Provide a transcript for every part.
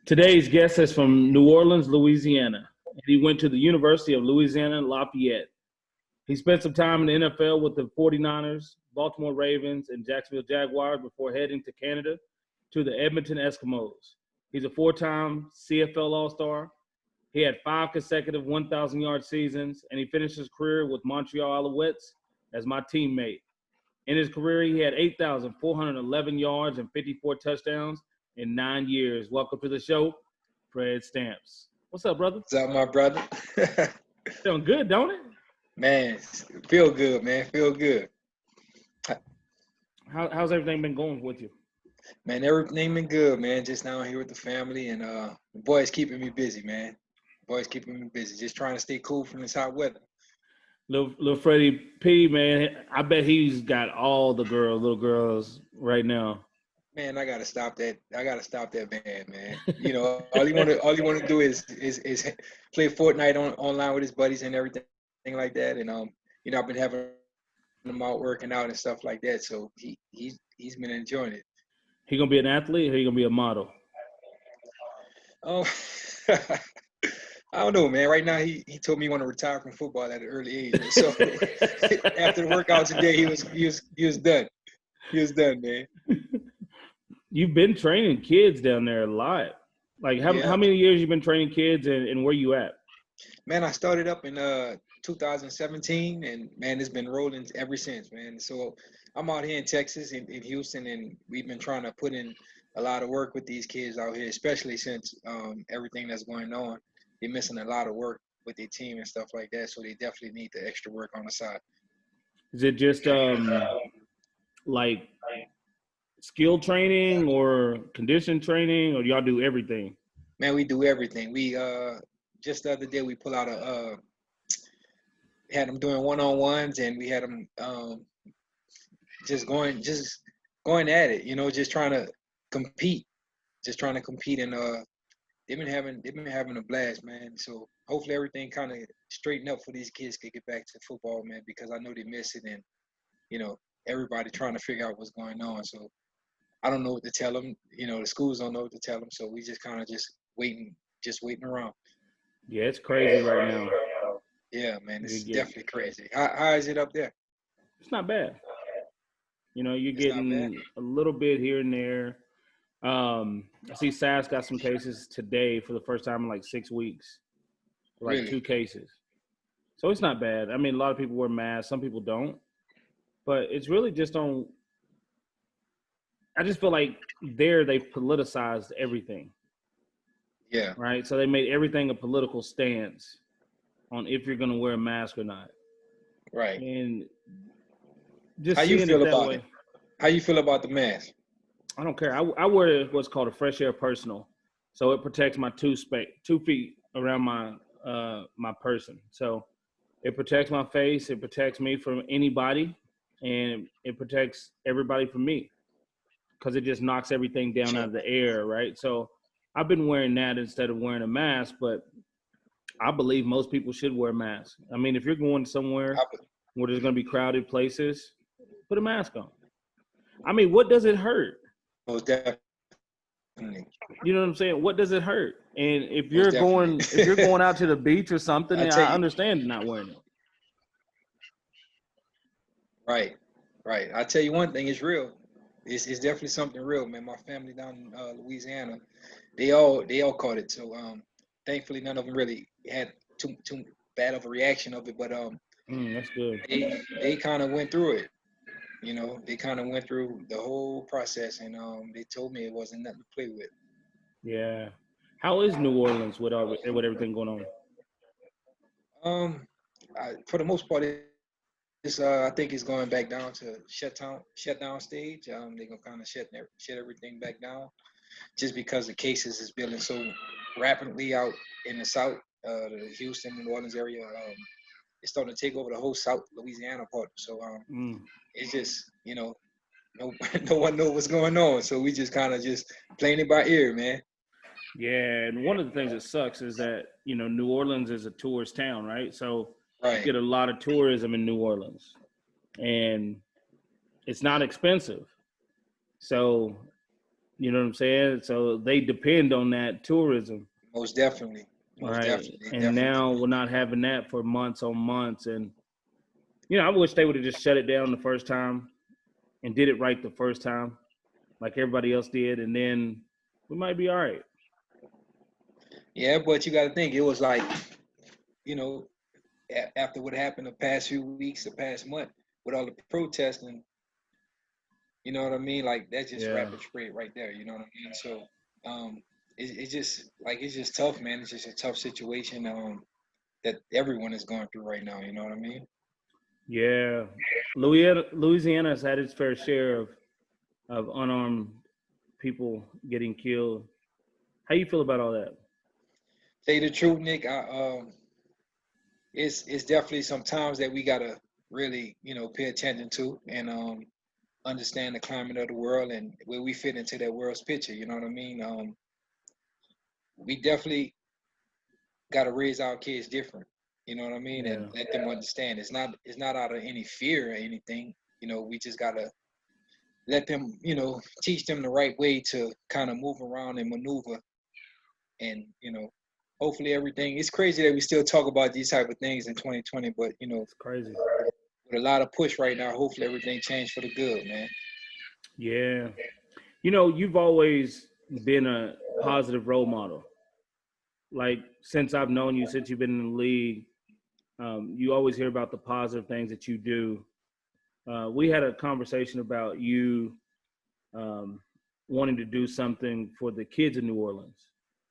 Today's guest is from New Orleans, Louisiana. He went to the University of Louisiana Lafayette. He spent some time in the NFL with the 49ers, Baltimore Ravens, and Jacksonville Jaguars before heading to Canada to the Edmonton Eskimos. He's a four-time CFL All-Star. He had 5 consecutive 1,000-yard seasons, and he finished his career with Montreal Alouettes as my teammate. In his career, he had 8,411 yards and 54 touchdowns in 9 years. Welcome to the show, Fred Stamps. What's up, brother? What's up, my brother? Feeling good, don't it? Man, feel good, man. Feel good. How's everything been going with you? Man, everything been good, man. Just down here with the family, and the boys keeping me busy, man. Boys keeping me busy. Just trying to stay cool from this hot weather. Little Freddie P, man, I bet he's got all the little girls right now. Man, I gotta stop that. I gotta stop that man. You know, all he wanna do is play Fortnite online with his buddies and everything like that. And you know, I've been having him out working out and stuff like that. So he's been enjoying it. He gonna be an athlete or he gonna be a model? Oh, I don't know, man. Right now, he told me he want to retire from football at an early age. So after the workout today, he was done. He was done, man. You've been training kids down there a lot. Like how many years you been training kids and where you at? Man, I started up in 2017, and man, it's been rolling ever since, man. So I'm out here in Texas, in Houston, and we've been trying to put in a lot of work with these kids out here, especially since everything that's going on. They're missing a lot of work with their team and stuff like that, so they definitely need the extra work on the side. Is it just like skill training or condition training, or do y'all do everything? Man, we do everything. We just the other day we pull out had them doing one-on-ones, and we had them just going at it, you know, just trying to compete, and they've been having a blast, man. So hopefully everything kind of straighten up for these kids to get back to football, man, because I know they miss it, and you know, everybody trying to figure out what's going on. So I don't know what to tell them. You know, the schools don't know what to tell them. So we just kind of just waiting around. Yeah, it's crazy right now. Yeah, man, it's definitely crazy. How is it up there? It's not bad. You know, you're getting a little bit here and there. I see SAS got some cases today for the first time in like 6 weeks. Like really? 2 cases. So it's not bad. I mean, a lot of people wear masks. Some people don't. But it's really just on – I just feel like they've politicized everything. Yeah. Right? So they made everything a political stance on if you're going to wear a mask or not. Right. And just how you feel about it? How you feel about the mask? I don't care. I wear what's called a fresh air personal. So it protects my 2 feet around my my person. So it protects my face. It protects me from anybody. And it protects everybody from me because it just knocks everything down out of the air, right? So I've been wearing that instead of wearing a mask, but I believe most people should wear masks. I mean, if you're going somewhere where there's going to be crowded places, put a mask on. I mean, what does it hurt? Most definitely. You know what I'm saying? What does it hurt? And if you're going out to the beach or something, I understand not wearing it. Right. I tell you one thing, it's real. It's definitely something real, man. My family down in Louisiana, they all caught it. So thankfully none of them really had too bad of a reaction of it. But that's good. They kind of went through it. You know, they kind of went through the whole process, and they told me it wasn't nothing to play with. Yeah. How is New Orleans with everything going on? For the most part, I think it's going back down to shutdown stage. They're gonna kind of shut everything back down, just because the cases is building so rapidly out in the south, the Houston, New Orleans area. It's starting to take over the whole South Louisiana part. So it's just, you know, no one knows what's going on. So we just kind of just playing it by ear, man. Yeah, and one of the things that sucks is that, you know, New Orleans is a tourist town, right? So you get a lot of tourism in New Orleans, and it's not expensive. So You know what I'm saying? So they depend on that tourism, Most definitely. Most right? definitely. And Definitely. now we're not having that for months on months. And I wish they would have just shut it down the first time and did it right the first time, like everybody else did, and then we might be all right. Yeah, but you got to think it was like, you know, after what happened the past few weeks, the past month, with all the protesting, you know what I mean? Like that's just Yeah. rapid spread right there. You know what I mean? So, it's just like it's just tough, man. It's just a tough situation that everyone is going through right now. You know what I mean? Yeah. Louisiana has had its fair share of unarmed people getting killed. How you feel about all that? Say the truth, Nick. It's definitely some times that we gotta really, pay attention to and understand the climate of the world and where we fit into that world's picture. You know what I mean? We definitely got to raise our kids different. You know what I mean? Yeah. And let them understand. It's not out of any fear or anything. We just gotta let them, teach them the right way to kind of move around and maneuver. And hopefully everything. It's crazy that we still talk about these type of things in 2020, but It's crazy. with a lot of push right now, hopefully everything changed for the good, man. Yeah. You've always been a positive role model. Like since I've known you, since you've been in the league, you always hear about the positive things that you do. We had a conversation about you um, wanting to do something for the kids in New Orleans.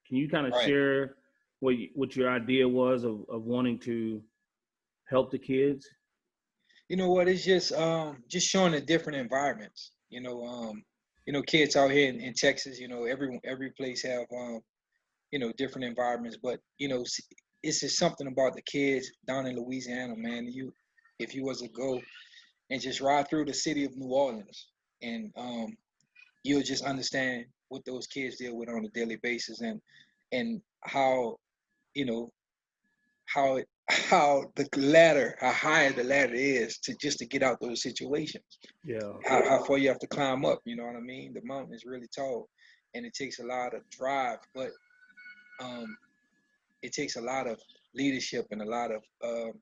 Can you kind of Right. share what your idea was of wanting to help the kids? You know what? It's just showing the different environments. Kids out here in Texas. Every place have different environments, but it's just something about the kids down in Louisiana, man. If you was to go and just ride through the city of New Orleans, and you'll just understand what those kids deal with on a daily basis, and how you know how how the ladder, how high the ladder is to just to get out those situations. Yeah. How far you have to climb up. You know what I mean? The mountain is really tall, and it takes a lot of drive, but um, it takes a lot of leadership and a lot of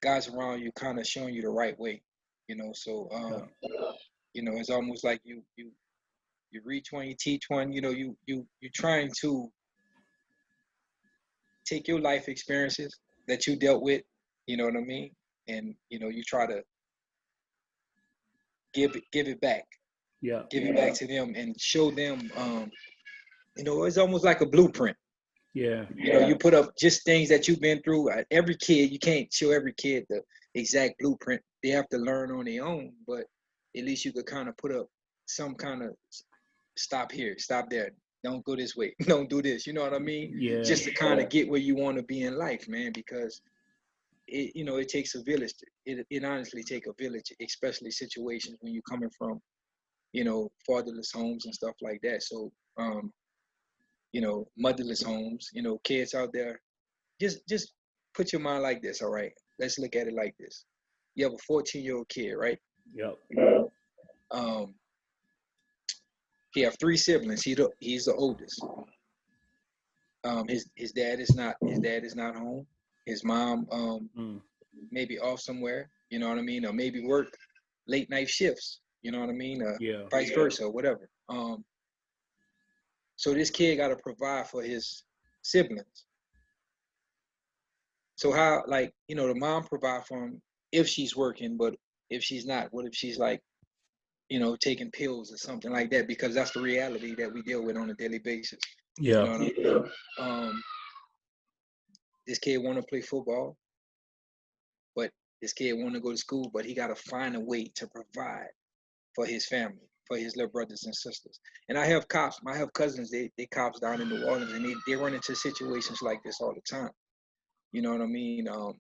guys around you kind of showing you the right way. So Yeah. it's almost like you reach one, you teach one. You're trying to take your life experiences that you dealt with. You know what I mean? And you try to give it back, Yeah. give it back to them, and show them. It's almost like a blueprint. Yeah. You put up just things that you've been through. Every kid, you can't show every kid the exact blueprint. They have to learn on their own, but at least you could kind of put up some kind of stop here, stop there. Don't go this way. Don't do this. You know what I mean? Yeah. Just to kind of get where you want to be in life, man, because it takes a village. It honestly takes a village, especially situations when you're coming from, fatherless homes and stuff like that. So, motherless homes, kids out there, just put your mind like this. All right, let's look at it like this. You have a 14-year-old kid, right? Yep. um he have three siblings. He's the oldest. His dad is not home. His mom Mm. maybe off somewhere, you know what I mean, or maybe work late night shifts, you know what I mean, Yeah. vice versa, or whatever. So this kid got to provide for his siblings. So how, like, the mom provide for him if she's working, but if she's not, what if she's like, taking pills or something like that? Because that's the reality that we deal with on a daily basis. You Yeah. know what I mean? This kid want to play football, but this kid want to go to school, but he got to find a way to provide for his family, for his little brothers and sisters. And I have cops, I have cousins, they cops down in New Orleans, and they run into situations like this all the time. You know what I mean? A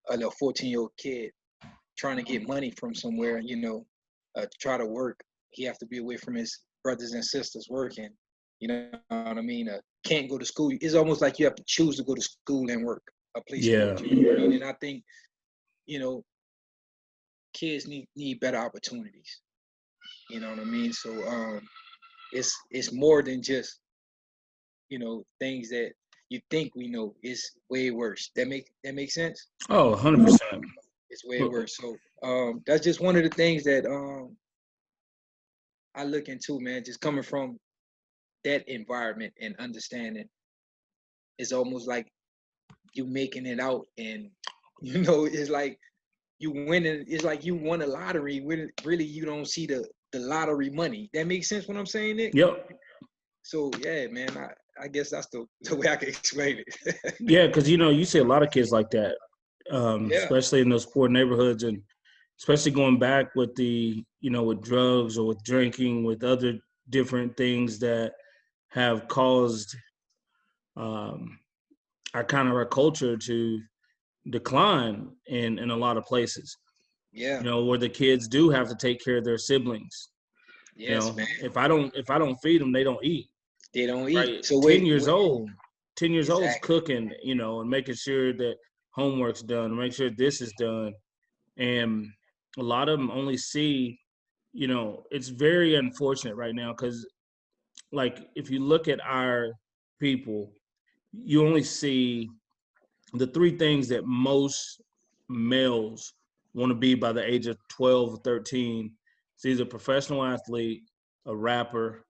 little 14-year-old kid trying to get money from somewhere, to try to work. He have to be away from his brothers and sisters working. You know what I mean? Can't go to school. It's almost like you have to choose to go to school and work, a place Yeah. sports. You know what I mean? And I think, you know, kids need better opportunities. You know what I mean? So it's more than just, things that you think we know. It's way worse. That make sense? Oh, 100%. It's way worse. So that's just one of the things that I look into, man. Just coming from that environment and understanding, it's almost like you making it out, and it's like you winning. It's like you won a lottery when really you don't see the lottery money. That makes sense what I'm saying, Nick? Yep. So yeah, man. I guess that's the way I can explain it. Yeah, because you see a lot of kids like that, Yeah, especially in those poor neighborhoods, and especially going back with with drugs or with drinking, with other different things that have caused um, our culture to decline in a lot of places. yeah, Where the kids do have to take care of their siblings. yes, man. If I don't feed them, they don't eat. They don't eat. Right, So 10 years old, 10 years old is exactly. cooking, and making sure that homework's done, make sure this is done, and a lot of them only see, it's very unfortunate right now because, like, if you look at our people, you only see the three things that most males want to be by the age of 12 or 13. It's either a professional athlete, a rapper,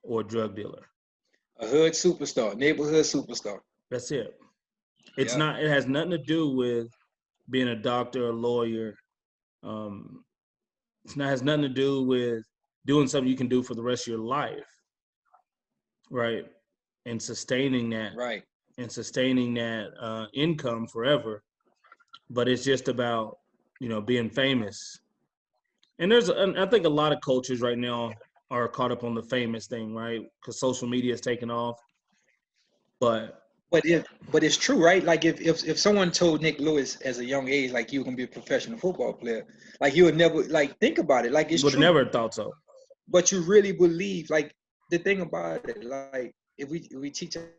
or a drug dealer. A hood superstar, neighborhood superstar. That's it. Yeah, It has nothing to do with being a doctor, a lawyer. Um, has nothing to do with doing something you can do for the rest of your life, right? And sustaining that right. income forever. But it's just about being famous. And I think a lot of cultures right now are caught up on the famous thing, right? Because social media is taking off. But But it's true, right? Like if someone told Nick Lewis as a young age, like you were gonna be a professional football player, like you would never like think about it. Like it's would have true. never thought so. But you really believe, like the thing about it, like if we teach our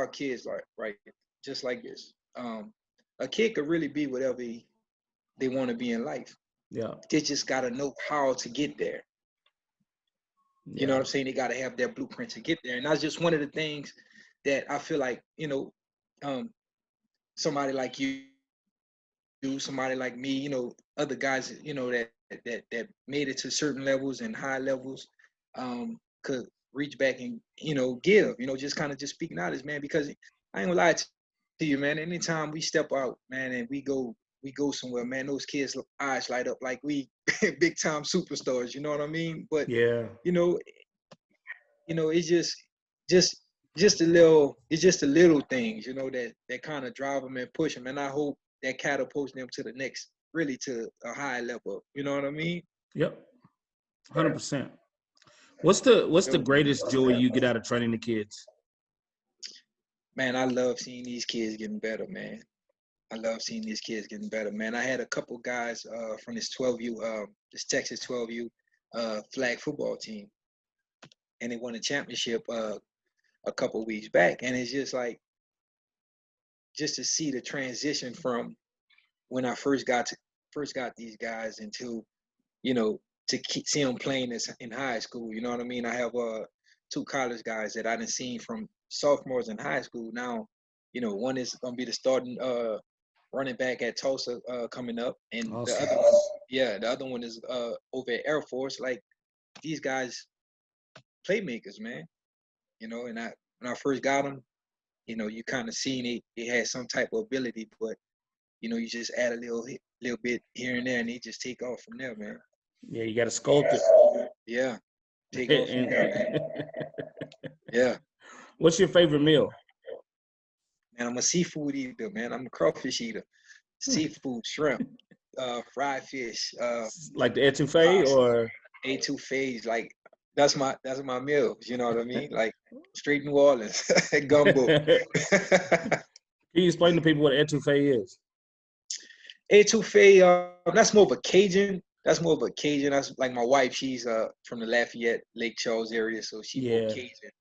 kids, like right, just like this, a kid could really be whatever they want to be in life. Yeah, They just gotta know how to get there. You know what yeah, I'm saying? They gotta have their blueprint to get there, and that's just one of the things that I feel like um, somebody like you, somebody like me, other guys, that made it to certain levels and high levels, could reach back and give, just kind of just speaking out as man, because I ain't gonna lie to you, man. Anytime we step out, man, and we go somewhere, man, those kids' eyes light up like we big time superstars. You know what I mean? But yeah, you know, it's just it's just the little things, that kind of drive them and push them. And I hope that catapults them to the next, really to a high level. You know what I mean? yep, 100%. What's the So, greatest joy you get out of training the kids? man, I love seeing these kids getting better, man. I love seeing these kids getting better, man. I had a couple guys from this 12U, this Texas 12U flag football team, and they won a championship a couple weeks back. And it's just like, just to see the transition from when I first got these guys into, you know, see them playing this in high school. You know what I mean? I have two college guys that I didn't seen from sophomores in high school. Now, one is gonna be the starting running back at Tulsa coming up, and the Awesome. other one, yeah, the other one is over at Air Force. Like, these guys, playmakers, man. And when I first got them, you kind of seen it had some type of ability, but you just add a little bit here and there, and they just take off from there, man. Yeah, you got to sculpt it. Yeah, take off from there, man. And Yeah, what's your favorite meal? man. I'm a seafood eater, man. I'm a crawfish eater. Seafood, shrimp, fried fish, Like the etouffee pasta, or etouffees. Like, that's my meals. You know what I mean? Like, straight New Orleans gumbo. can you explain to people what etouffee is? Etouffee, that's more of a Cajun. That's more of a Cajun. That's like my wife. She's from the Lafayette, Lake Charles area, so she more Yeah. Cajun.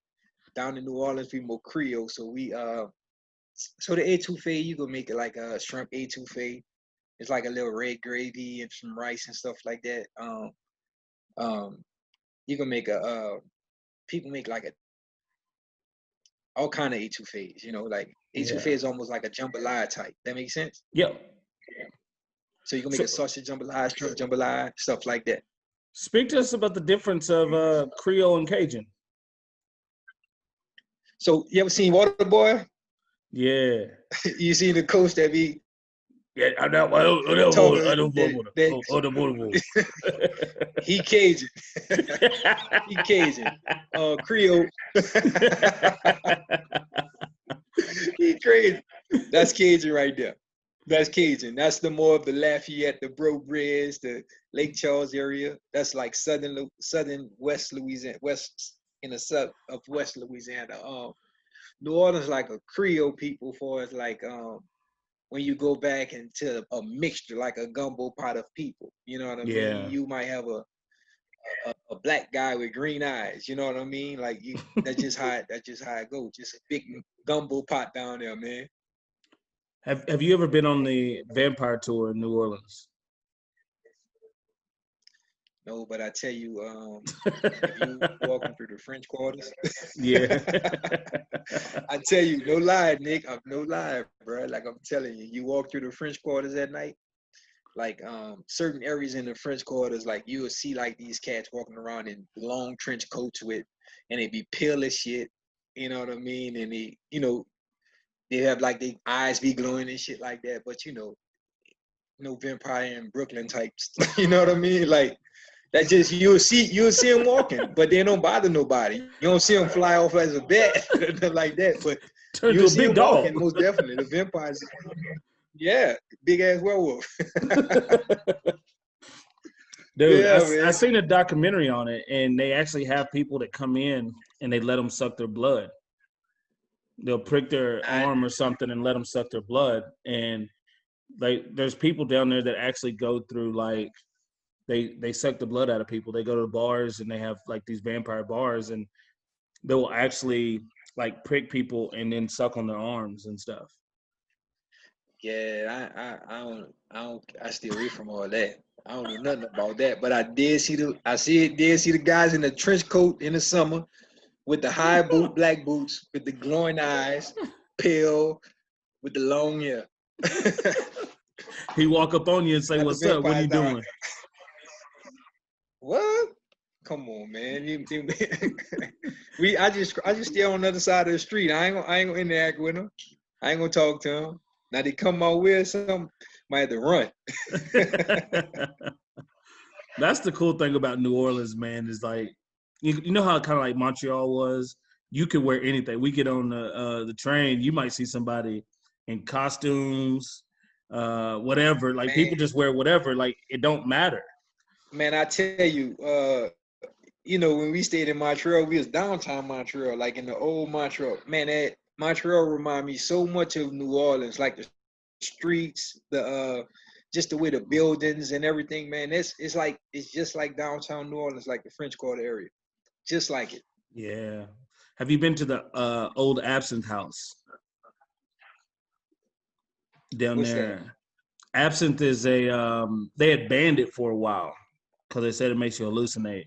Down in New Orleans, we more Creole. So so the etouffee, you can make it like a shrimp etouffee. It's like a little red gravy and some rice and stuff like that. Um, you can make a people make like all kind of etouffees, like Yeah. etouffee is almost like a jambalaya type. That makes sense? Yep. So you can make a sausage jambalaya, shrimp jambalaya, stuff like that. Speak to us about the difference of Creole and Cajun. So you ever seen Waterboy? Yeah. You seen the coach that be Yeah, talking he Cajun. He Cajun. Creole. He crazy. That's Cajun right there. That's Cajun. That's the more of the Lafayette, the Bro Bridge, the Lake Charles area. That's like southern West Louisiana, west in the south of West Louisiana. New Orleans like a Creole people for as like when you go back into a mixture, like a gumbo pot of people. You know what I mean? You might have a black guy with green eyes. You know what I mean? Like that's just how it goes. Just a big gumbo pot down there, man. Have you ever been on the vampire tour in New Orleans? No, but I tell you, if you walking through the French quarters, yeah. I tell you, no lie, Nick, no lie, bro. Like I'm telling you, you walk through the French quarters at night, like certain areas in the French quarters, like you will see like these cats walking around in long trench coats and they be pale as shit. You know what I mean? And they have like their eyes be glowing and shit like that. But no vampire in Brooklyn types. You know what I mean? Like that just you'll see them walking, but they don't bother nobody. You don't see them fly off as a bat like that, but Turn you'll to a see big them dog. walking most definitely. The vampires, yeah, big ass werewolf. Dude, Yeah, I man. seen a documentary on it, and they actually have people that come in and they let them suck their blood. They'll prick their arm or something and let them suck their blood. And there's people down there that actually go through like they suck the blood out of people. They go to the bars and they have like these vampire bars, and they will actually like prick people and then suck on their arms and stuff. Yeah, I stay away from all that. I don't know nothing about that, but I did see the guys in the trench coat in the summer with the high black boots, with the glowing eyes, pale, with the long hair. He walk up on you and say, Not "What's up? What are you doing?" What? Come on, man. I just stay on the other side of the street. I ain't gonna interact with them. I ain't gonna talk to them. Now they come my way or something, might have to run. That's the cool thing about New Orleans, man, is like you know how kind of like Montreal was? You could wear anything. We get on the train, you might see somebody in costumes, whatever. Like man, people just wear whatever, like it don't matter. Man, I tell you, when we stayed in Montreal, we was downtown Montreal, like in the old Montreal. Man, that Montreal remind me so much of New Orleans, like the streets, the just the way the buildings and everything, man. It's just like downtown New Orleans, like the French Quarter area. Just like it. Yeah. Have you been to the old Absinthe House down What's there? that? Absinthe is they had banned it for a while because they said it makes you hallucinate.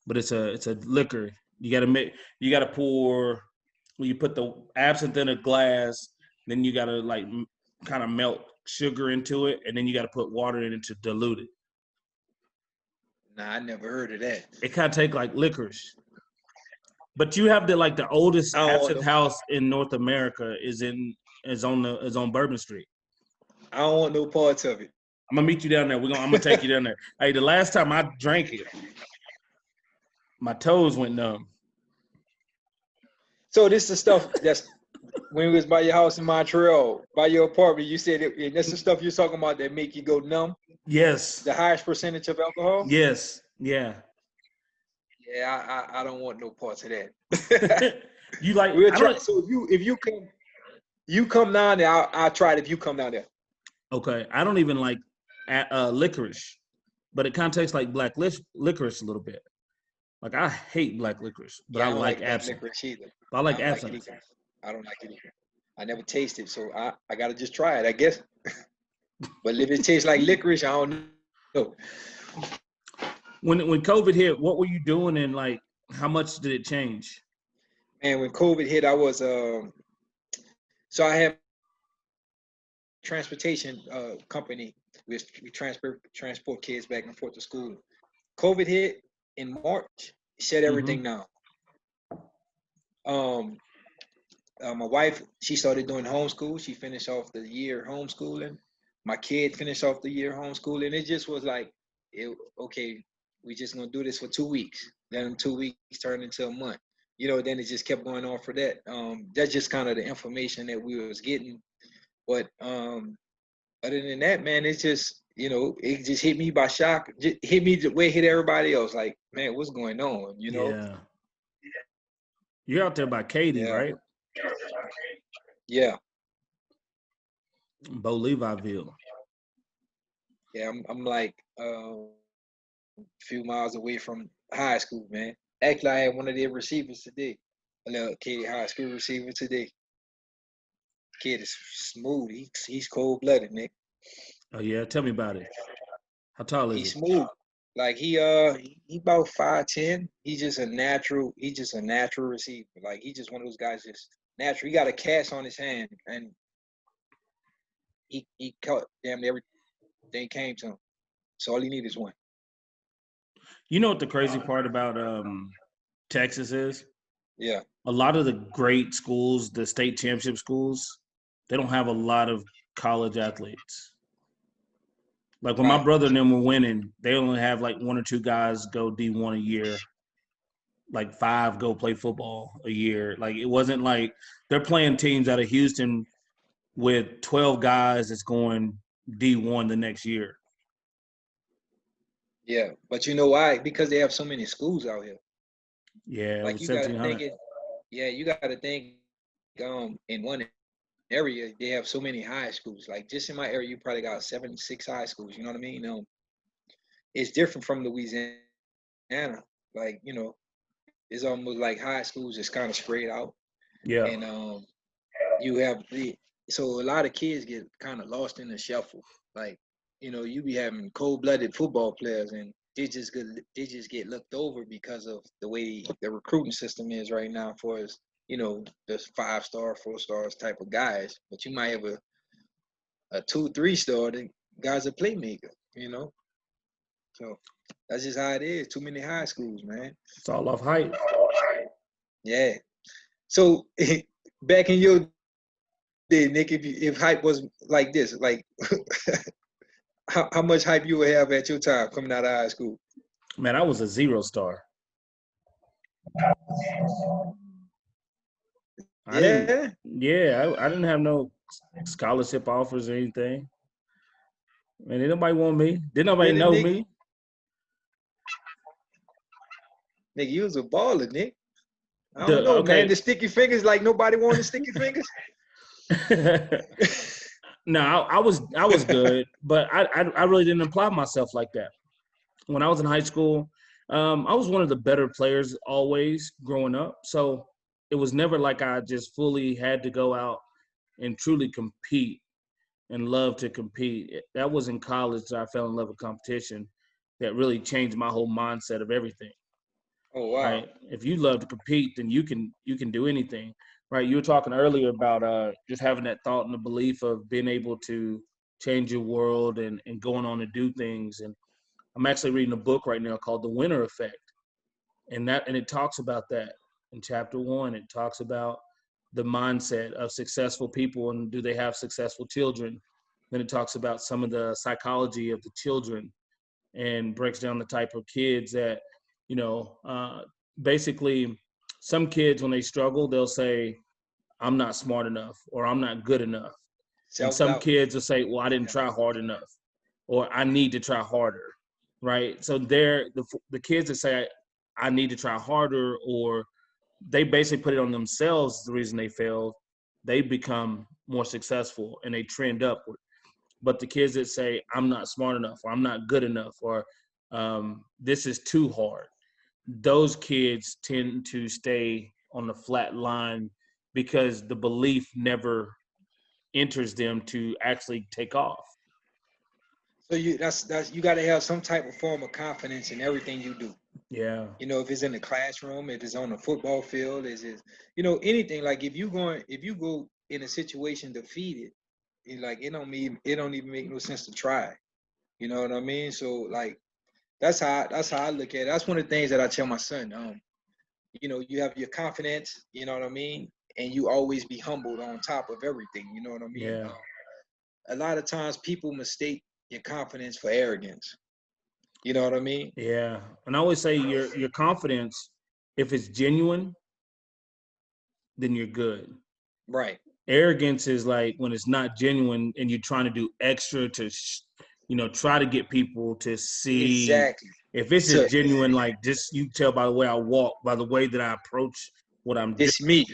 But it's a liquor. You gotta pour. You put the absinthe in a glass, then you gotta like kind of melt sugar into it, and then you gotta put water in it to dilute it. Nah, I never heard of that. It kind of take like licorice. But you have the oldest absinthe house in North America is on Bourbon Street. I don't want no parts of it. I'm gonna meet you down there. I'm gonna take you down there. Hey, the last time I drank it, my toes went numb. So this is the stuff that's when we was by your house in Montreal, by your apartment. You said that's the stuff you're talking about that make you go numb. Yes. The highest percentage of alcohol. Yes. Yeah. Yeah, I don't want no parts of that. You like? We'll try. So if you come down there, I'll try it. If you come down there. Okay, I don't even like licorice, but it kind of tastes like black licorice a little bit. Like I hate black licorice, but I don't like black absinthe. licorice either. But I like absinthe. I don't like it either. I never tasted, so I gotta just try it, I guess. But if it tastes like licorice, I don't know. When COVID hit, what were you doing in like How much did it change? And when COVID hit, I was so I had transportation company. We transport kids back and forth to school. COVID hit in March, shut Mm-hmm. everything down. Um, my wife, she started doing homeschool. She finished off the year homeschooling. My kid finished off the year homeschooling. It just was like, okay, we just gonna do this for 2 weeks. Then 2 weeks turned into a month. Then it just kept going on for that. That's just kind of the information that we was getting. But other than that, man, it's just it just hit me by shock. Just hit me the way it hit everybody else. Like, man, what's going on? Yeah. You're out there by Katy, Yeah, right? yeah, Bo Leaviville. yeah. I'm like a few miles away from high school, man. Actually, I had one of their receivers today. A little Katy High School receiver today. Kid is smooth. He's cold blooded, Nick. Oh yeah, tell me about it. How tall is He's he? smooth. Like he about 5'10". He's just a natural receiver. Like he just one of those guys just natural. He got a cast on his hand and he caught damn near everything came to him. So all he needs is one. You know what the crazy part about Texas is? Yeah. A lot of the great schools, the state championship schools, they don't have a lot of college athletes. Like when my Right. brother and them were winning, they only have like one or two guys go D1 a year, like 5 go play football a year. Like it wasn't like they're playing teams out of Houston with 12 guys that's going D1 the next year. Yeah. But you know why? Because they have so many schools out here. Yeah, it Like was you gotta think 1,700. it. Yeah, you gotta think. In one area they have so many high schools. Like just in my area, you probably got 76 high schools. You know what I mean? It's different from Louisiana. Like it's almost like high schools is kind of spread out, Yeah. and you have the so a lot of kids get kind of lost in the shuffle. Like you be having cold-blooded football players, and they just get looked over because of the way the recruiting system is right now for us. The 5-star, 4 stars type of guys, but you might have a 2, 3-star. The guy's a playmaker. So that's just how it is. Too many high schools, man. It's all off height. Yeah. So back in your day, Nick, if hype was like this, like how much hype you would have at your time coming out of high school? Man, I was a 0 star. I didn't. Yeah, Yeah, I didn't have no scholarship offers or anything. Man, didn't nobody want me. Didn't nobody really, know Nick? me. Nick, you was a baller, Nick. I don't The know, man. okay. The sticky fingers, like nobody wanted sticky fingers. No, I was good, but I really didn't apply myself like that. When I was in high school, I was one of the better players always growing up. So it was never like I just fully had to go out and truly compete and love to compete. That was in college that I fell in love with competition. That really changed my whole mindset of everything. Oh wow. Right? If you love to compete, then you can do anything. Right? You were talking earlier about just having that thought and the belief of being able to change your world and going on to do things. And I'm actually reading a book right now called The Winner Effect. And it talks about that in chapter 1. It talks about the mindset of successful people and do they have successful children. Then it talks about some of the psychology of the children and breaks down the type of kids that, you know, basically some kids when they struggle, they'll say, I'm not smart enough or I'm not good enough. And Self some doubt. kids will say, well, I didn't try hard enough or I need to try harder. Right. So they're the kids that say, I need to try harder, or they basically put it on themselves, the reason they failed, they become more successful and they trend upward. But the kids that say, I'm not smart enough, or I'm not good enough, or this is too hard, those kids tend to stay on the flat line because the belief never enters them to actually take off. So that's you got to have some type of form of confidence in everything you do. Yeah. You know, if it's in the classroom, if it's on the football field, is it, anything. Like if you go in a situation defeated, like it don't even make no sense to try. You know what I mean? So like that's how I look at it. That's one of the things that I tell my son. You have your confidence. You know what I mean, and you always be humbled on top of everything. You know what I mean? Yeah. A lot of times people mistake your confidence for arrogance. You know what I mean? Yeah. And I always say your confidence, if it's genuine, then you're good. Right. Arrogance is like when it's not genuine and you're trying to do extra to try to get people to see. Exactly. If it's To just genuine, like just you tell by the way I walk, by the way that I approach what I'm doing. this me.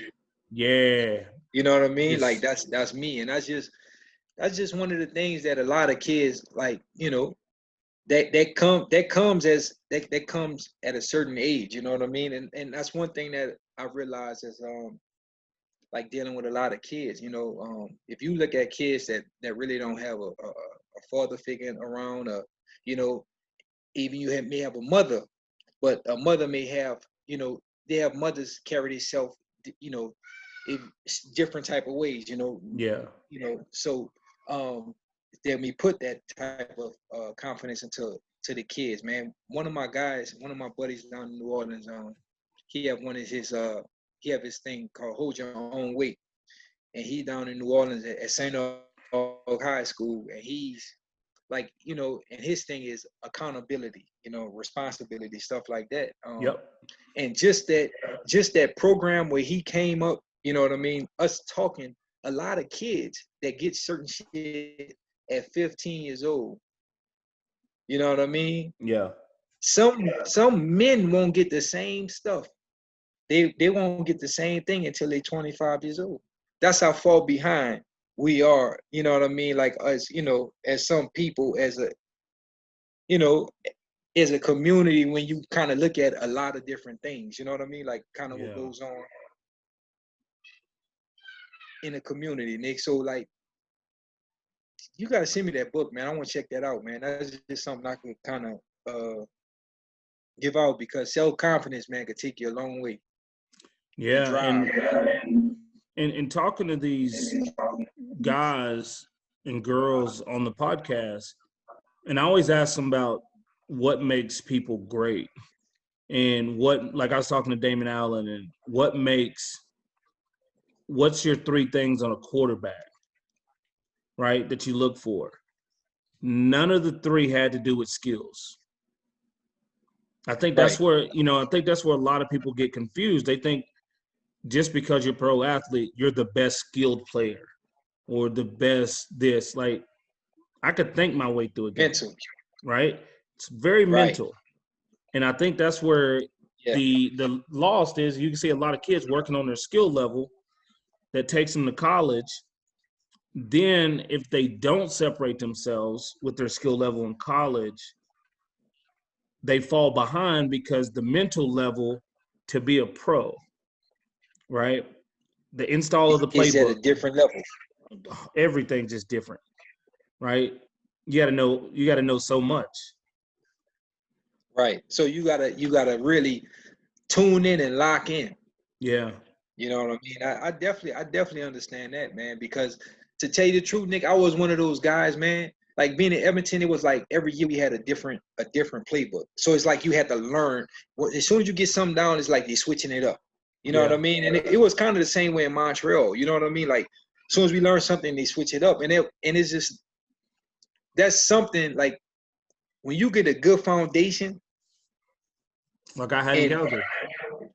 Yeah. You know what I mean? Like It's that's me, and that's just one of the things that a lot of kids like. That comes at a certain age. You know what I mean? And that's one thing that I realized is like dealing with a lot of kids. If you look at kids that really don't have a father figure around, you know, even may have a mother, but a mother may have, they have mothers carry themselves, you know, in different type of ways, yeah. So then we put that type of confidence to the kids, man. One of my buddies down in New Orleans, he have one of his he have his thing called Hold Your Own Weight, and he down in New Orleans at St. Aug High School, and he's like, and his thing is accountability, responsibility, stuff like that. Yep. And just that program where he came up, you know what I mean? Us talking, a lot of kids that get certain shit at 15 years old, you know what I mean? Yeah. Some men won't get the same stuff. They won't get the same thing until they're 25 years old. That's how far behind we are, you know what I mean? Like us, as some people, you know, as a community, when you kind of look at a lot of different things, you know what I mean? Like kind of what Yeah. goes on in the community, Nick. So like, you gotta send me that book, man. I want to check that out, man. That's just something I could kind of give out, because self confidence, man, could take you a long way. And Yeah. drive. And talking to these guys and girls on the podcast, and I always ask them about what makes people great. And like I was talking to Damon Allen, and what's your three things on a quarterback, right, that you look for? None of the three had to do with skills. I think that's Right. where, a lot of people get confused. They think just because you're a pro athlete, you're the best skilled player or the best this. Like, I could think my way through a game, Mental. right? It's very Right. mental. And I think that's where Yeah. the lost is. You can see a lot of kids working on their skill level that takes them to college. Then if they don't separate themselves with their skill level in college, they fall behind because the mental level to be a pro, right? The install of the It's at a playbook, different level. everything's just different, right? You got to know so much. Right. So you gotta really tune in and lock in. Yeah. You know what I mean? I definitely understand that, man. Because to tell you the truth, Nick, I was one of those guys, man. Like being in Edmonton, it was like every year we had a different playbook. So it's like you had to learn. Well, as soon as you get something down, it's like they're switching it up. You know what Yeah. I mean? And it was kind of the same way in Montreal. You know what I mean? Like as soon as we learn something, they switch it up, and it's just, that's something like when you get a good foundation, Like I had in and Calgary.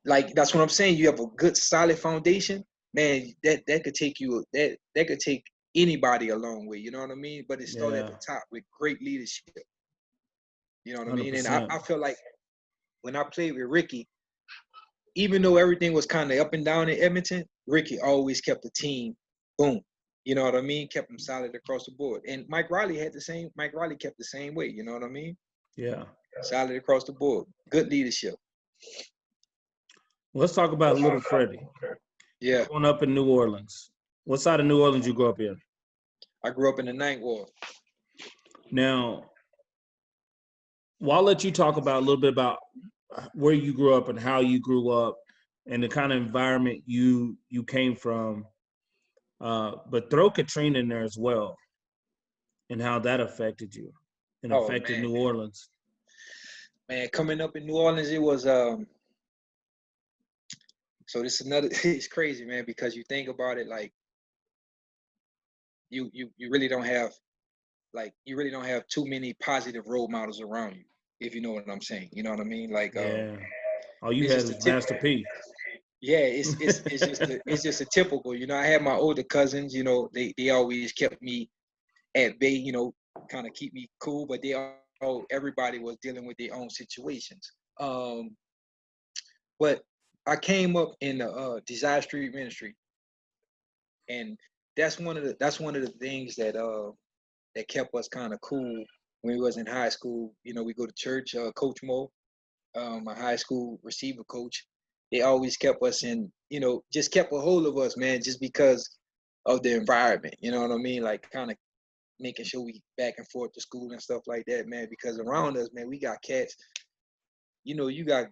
like that's what I'm saying. You have a good solid foundation, man. That could take that could take anybody a long way. You know what I mean? But it started at Yeah. the top with great leadership. You know what I mean? And I, 100%. I feel like when I played with Ricky, even though everything was kind of up and down in Edmonton, Ricky always kept the team boom. You know what I mean? Kept them solid across the board. And Mike Riley had the same. Mike Riley kept the same way. You know what I mean? Yeah. Solid across the board. Good leadership. Let's talk about little Freddie Yeah. growing up in New Orleans. What side of New Orleans you grew up in? I grew up in the Ninth Ward. Now, well, I'll let you talk about a little bit about where you grew up and how you grew up and the kind of environment you came from. But throw Katrina in there as well and how that affected you and Oh affected man, New Orleans. man, coming up in New Orleans, it was so this is another. It's crazy, man, because you think about it, like you really don't have you really don't have too many positive role models around you, if you know what I'm saying. You know what I mean? Like Yeah. All you it's had just a was tip. Master P. Yeah, it's just a typical. You know, I had my older cousins. You know, they always kept me at bay. You know, kind of keep me cool, but they all everybody was dealing with their own situations. But I came up in the Desire Street Ministry, and that's one of the things that kept us kind of cool when we was in high school. You know, we go to church. Coach Mo, my high school receiver coach, they always kept us in. You know, just kept a hold of us, man, just because of the environment. You know what I mean? Like kind of making sure we back and forth to school and stuff like that, man. Because around us, man, we got cats. You know, you got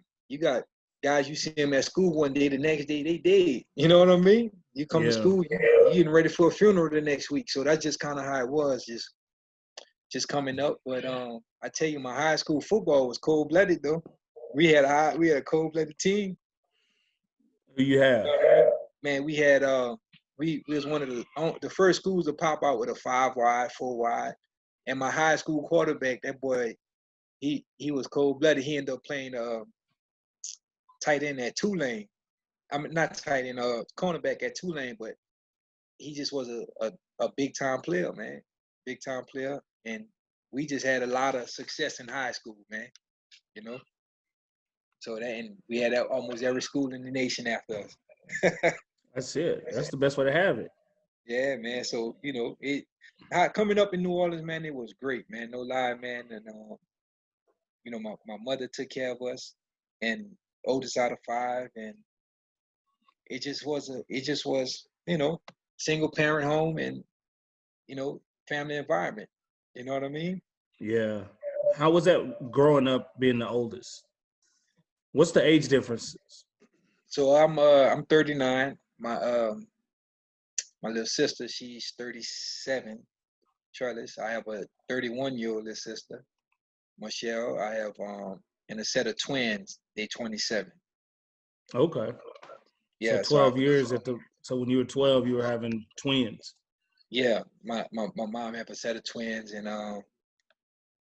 guys you see them at school one day, the next day they dead. You know what I mean? You come to Yeah. school, you getting ready for a funeral the next week. So that's just kind of how it was, just coming up. But I tell you, my high school football was cold blooded though. We had a cold blooded team. Who you have? Man, we was one of the first schools to pop out with a 5 wide, 4 wide, and my high school quarterback, that boy, he was cold blooded. He ended up playing tight end at Tulane. I mean, not tight end, cornerback at Tulane, but he just was a big time player, man, big time player, and we just had a lot of success in high school, man. You know, so that and we had almost every school in the nation after us. That's it. That's the best way to have it. Yeah, man. So coming up in New Orleans, man, it was great, man. No lie, man. And my mother took care of us, and oldest out of five, and it just was single parent home and family environment. You know what I mean? Yeah. How was that growing up being the oldest? What's the age differences? So I'm 39. My little sister, she's 37. Charles, I have a 31-year-old little sister. Michelle, I have and a set of twins. They 27. Okay. So Yeah, so I 12 years so when you were 12, you were having twins. yeah, my mom have a set of twins, and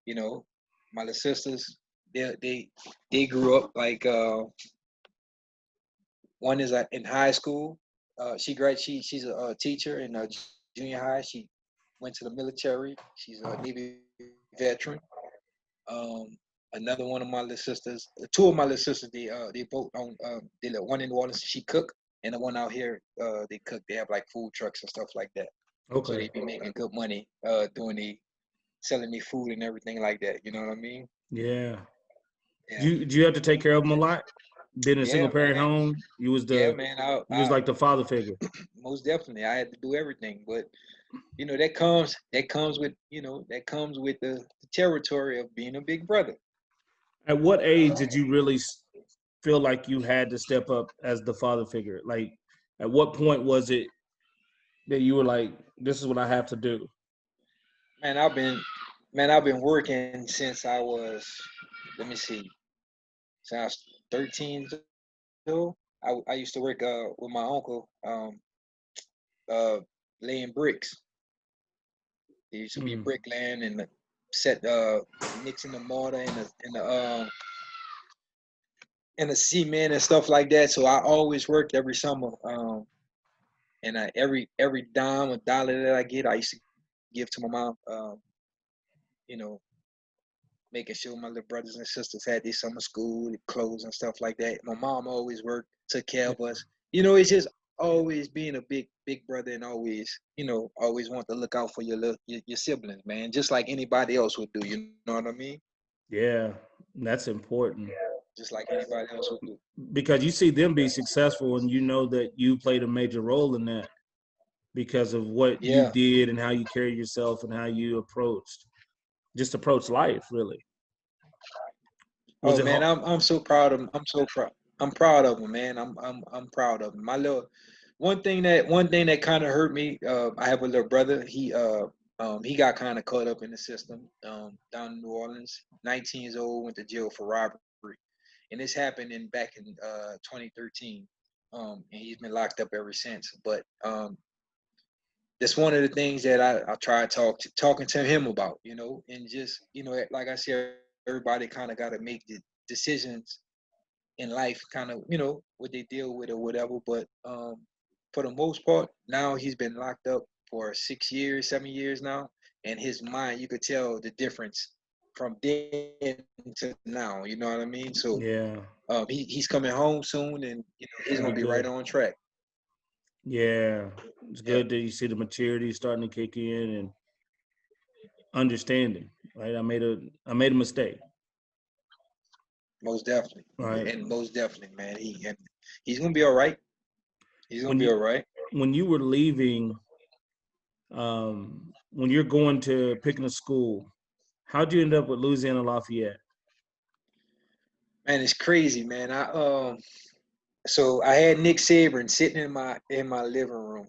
you know, my little sisters, they grew up like one is in high school. She's a teacher in junior high. She went to the military. She's a Navy veteran. Um, Another one of my little sisters, two of my little sisters, they both own they live one in New Orleans. She cook, and the one out here, they cook. They have like food trucks and stuff like that. So Okay. they be making good money doing selling me food and everything like that. You know what I mean? Yeah. Yeah. Do you have to take care of them a lot? Being in a single Yeah, parent man. home, Yeah, man. you was like the father figure. Most definitely, I had to do everything, but that comes with the territory of being a big brother. At what age did you really feel like you had to step up as the father figure? Like, at what point was it that you were like, this is what I have to do? Man, I've been working since I was, let me see, since I was 13 years old. I used to work with my uncle, uh, laying bricks. There used to be Mm, bricklaying and the set mixing the mortar and the cement and stuff like that. So I always worked every summer. And every dime or dollar that I get, I used to give to my mom. You know, making sure my little brothers and sisters had their summer school clothes and stuff like that. My mom always worked, took care yeah. of us. It's just always being a big brother and always want to look out for your siblings, man, just like anybody else would do. You know what I mean? Yeah, that's important Just like anybody else would do. because you see them be successful and you know that you played a major role in that because of what you Yeah, did and how you carried yourself and how you approach life, really. Was Oh it man, hard? I'm so proud of him. I'm so proud. I'm proud of him, man. I'm proud of him. My little one thing that kind of hurt me. I have a little brother. He got kind of caught up in the system down in New Orleans. 19 years old, went to jail for robbery, and this happened in back in 2013. And he's been locked up ever since. But that's one of the things that I try talking to him about, and just like I said, everybody kind of got to make the decisions in life, kind of what they deal with or whatever. But for the most part, now he's been locked up for 6 years, 7 years now, and his mind, you could tell the difference from then to now. You know what I mean? So Yeah, he's coming home soon, and he's that'd be gonna be right good. on track. Yeah, it's Yeah, good that you see the maturity starting to kick in and understanding. Right, I made a mistake. most definitely, Right, and most definitely, man. He's gonna be all right. He's gonna when be you all right. when you were leaving, when you're going to picking a school, how'd you end up with Louisiana Lafayette? Man, it's crazy, man. So I had Nick Saban sitting in my living room,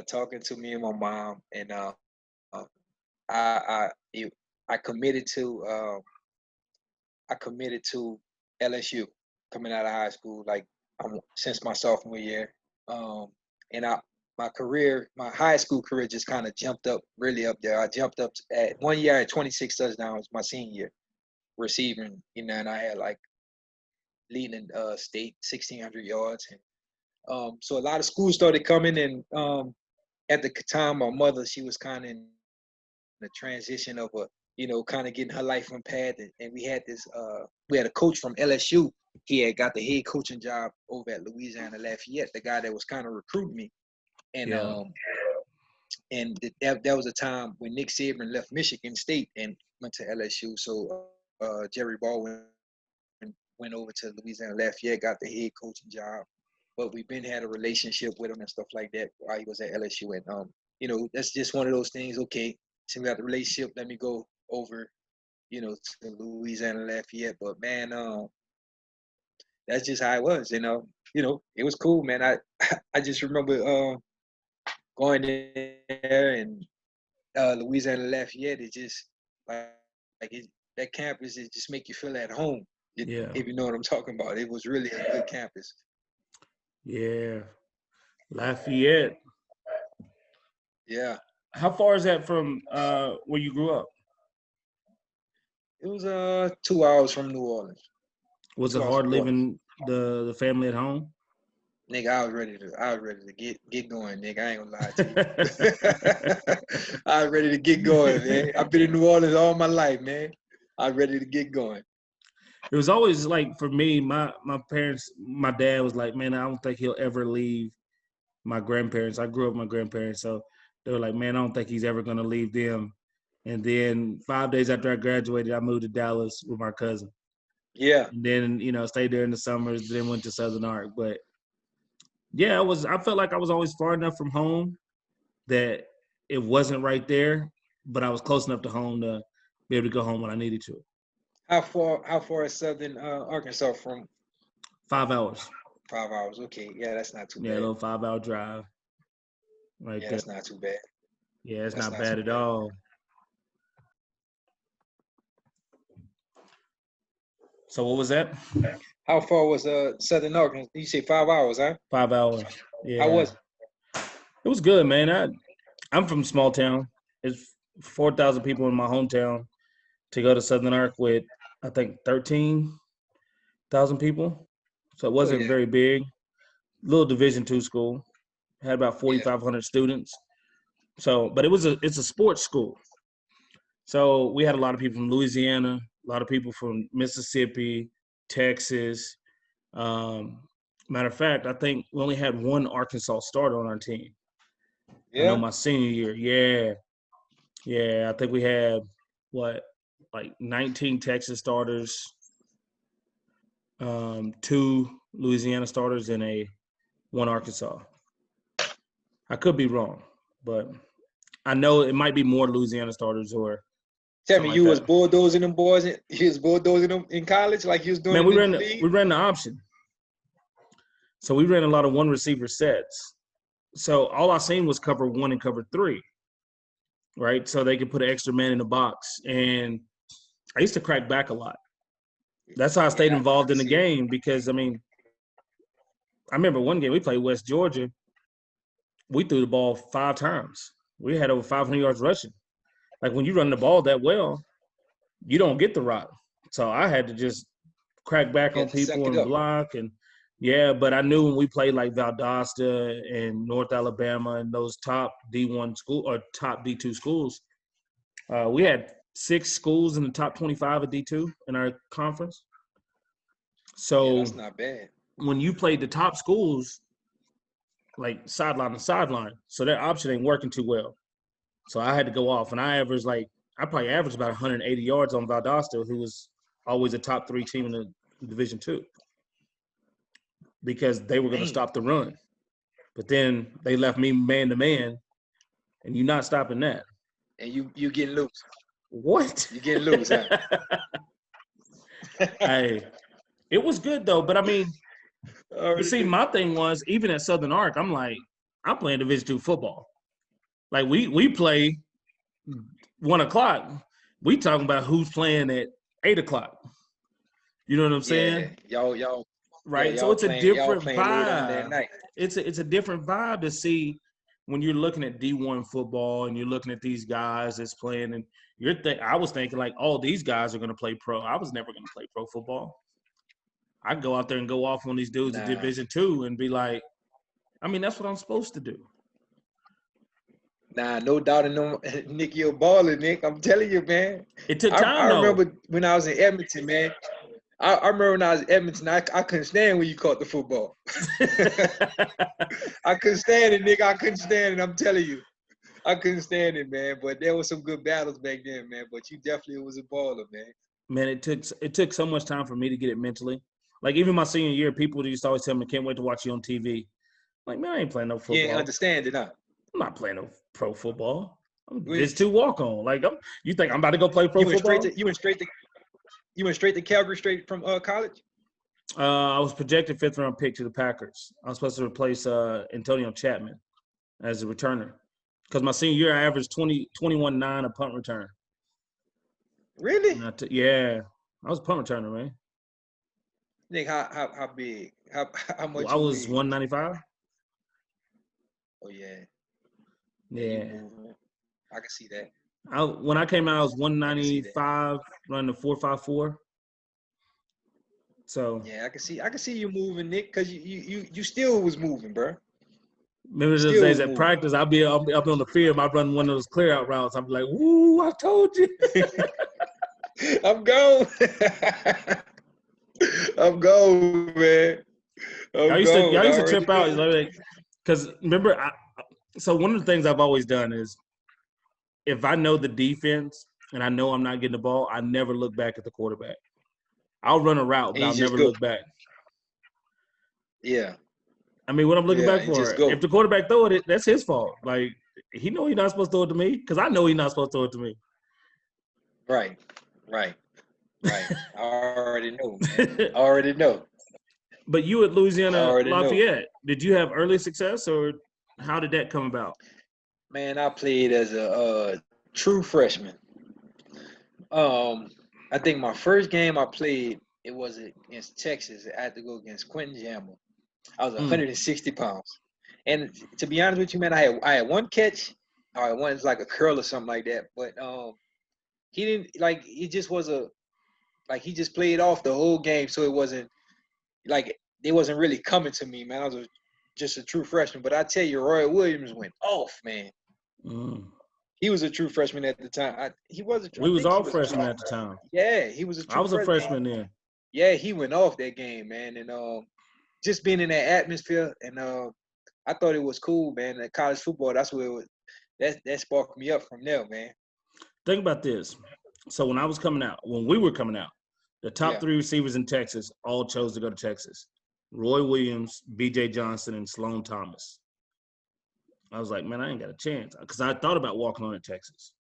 talking to me and my mom, and I I committed to I committed to LSU coming out of high school, like since my sophomore year, um, and my high school career just kind of jumped up really up there. I jumped up at 1 year at 26 touchdowns my senior year receiving, and I had like leading state 1,600 yards, and so a lot of schools started coming, and at the time, my mother, she was kind of in the transition of kind of getting her life on path, and we had a coach from LSU. He had got the head coaching job over at Louisiana Lafayette, the guy that was kind of recruiting me, and Yeah, that was a time when Nick Saban left Michigan State and went to LSU. So Jerry Baldwin went over to Louisiana Lafayette, got the head coaching job. But we've been had a relationship with him and stuff like that while he was at LSU. And that's just one of those things. Okay, so we got the relationship. Let me go over, to Louisiana Lafayette. But man, that's just how it was. It was cool, man. I just remember going there and Louisiana Lafayette. It just like that campus. It just make you feel at home. yeah, If you know what I'm talking about. It was really a good campus. yeah. Lafayette. Yeah. How far is that from where you grew up? It was 2 hours from New Orleans. Was it 2 hours hard from New Orleans. leaving the family at home? Nigga, I was ready to get going, nigga. I ain't gonna lie to you. I was ready to get going, man. I've been in New Orleans all my life, man. I'm ready to get going. It was always like for me, my parents, my dad was like, man, I don't think he'll ever leave my grandparents. I grew up with my grandparents, so they were like, man, I don't think he's ever gonna leave them. And then 5 days after I graduated, I moved to Dallas with my cousin. Yeah. And then, stayed there in the summers, then went to Southern Arc. But yeah, I felt like I was always far enough from home that it wasn't right there, but I was close enough to home to be able to go home when I needed to. How far is Southern Arkansas from? 5 hours. 5 hours. Okay. Yeah, that's not too Yeah, a bad. little 5 hour drive right Yeah, there. that's not too bad. Yeah, it's That's not not too bad at bad. all. So what was that? How far was Southern Arkansas? You say 5 hours, huh? 5 hours. How Yeah. was it? It was good, man. I'm from small town. It's 4,000 people in my hometown. To go to Southern Arc with, I think, 13,000 people. So it Oh wasn't yeah, very big. Little Division II school. Had about yeah, 4,500 students. So, but it's a sports school. So we had a lot of people from Louisiana, a lot of people from Mississippi, Texas. Um, Matter of fact, I think we only had one Arkansas starter on our team. I know yeah. my senior year. Yeah. Yeah. I think we had what, like 19 Texas starters, two Louisiana starters, and a one Arkansas. I could be wrong, but I know it might be more Louisiana starters or Tell me, something like you was that. bulldozing them boys. You was bulldozing them in college like you was doing Man, in the league. we ran the option. So we ran a lot of one receiver sets. So all I seen was cover 1 and cover 3, right? So they could put an extra man in the box. And I used to crack back a lot. That's how I stayed involved in the game because, I mean, I remember one game we played West Georgia. We threw the ball 5 times. We had over 500 yards rushing. Like when you run the ball that well, you don't get the rock. So I had to just crack back on people and block. And yeah, but I knew when we played like Valdosta and North Alabama and those top D1 school or top D2 schools, we had 6 schools in the top 25 of D2 in our conference. So that's not bad. When you played the top schools, like sideline to sideline, so that option ain't working too well. So I had to go off, and I probably averaged about 180 yards on Valdosta, who was always a top 3 team in the Division II, because they were going to stop the run. But then they left me man to man, and you're not stopping that. And you getting loose. What? You getting loose, huh? Hey, it was good though. But I mean, you see, my thing was even at Southern Arc, I'm like, I'm playing Division II football. Like we play 1 o'clock. We talking about who's playing at 8 o'clock. You know what I'm saying? Y'all. Right. Yeah, so it's a different vibe. Late on that night. It's a different vibe to see when you're looking at D1 football and you're looking at these guys that's playing, and I was thinking like, oh, these guys are going to play pro. I was never going to play pro football. I go out there and go off on these dudes in Division II and be like, I mean, that's what I'm supposed to do. Nah, no doubt in them. Nick, you're balling, Nick. I'm telling you, man. It took time, I remember when I was in Edmonton, man. I remember when I was in Edmonton, I couldn't stand when you caught the football. I couldn't stand it, Nick. I couldn't stand it. I'm telling you. I couldn't stand it, man. But there was some good battles back then, man. But you definitely was a baller, man. Man, it took so much time for me to get it mentally. Like even my senior year, people used to always tell me, "Can't wait to watch you on TV." I'm like, man, I ain't playing no football. You ain't understand it, huh? I'm not playing no pro football. I'm just too walk on. Like you think I'm about to go play pro football? You went straight to Calgary, straight from college? I was projected 5th round pick to the Packers. I was supposed to replace Antonio Chapman as a returner. Because my senior year, I averaged 21.9 a punt return. Really? Yeah. I was a punt returner, man. Nick, how big? How much? I was 195. Oh, yeah. Yeah. I can see that. When I came out, I was 195, running the 4.54. So yeah, I can see you moving, Nick, because you still was moving, bro. Remember those days at practice? I'll be up on the field. I run one of those clear out routes. I'm like, "Woo! I told you." I'm going. I'm going, man. Y'all used to trip out, because remember. So one of the things I've always done is, if I know the defense and I know I'm not getting the ball, I never look back at the quarterback. I'll run a route, but I'll never look back. Yeah. I mean, what I'm looking back for, if the quarterback throw it, that's his fault. Like, he know he's not supposed to throw it to me, because I know he's not supposed to throw it to me. Right. I already know, man. I already know. But you at Louisiana Lafayette, did you have early success, or how did that come about? Man, I played as a true freshman. I think my first game I played, it was against Texas. I had to go against Quentin Jammer. I was 160 pounds. And to be honest with you, man, I had one catch. All right, one is like a curl or something like that. But he didn't he just played off the whole game. So it wasn't they wasn't really coming to me, man. I was just a true freshman. But I tell you, Roy Williams went off, man. He was a true freshman at the time. We was all freshmen at the time. Yeah, he was a true freshman. I was a freshman then. Yeah, he went off that game, man. And just being in that atmosphere, and I thought it was cool, man. That college football, that's where it was. That sparked me up from there, man. Think about this. So when we were coming out, the top 3 receivers in Texas all chose to go to Texas. Roy Williams, B.J. Johnson, and Sloan Thomas. I was like, man, I ain't got a chance, because I thought about walking on in Texas.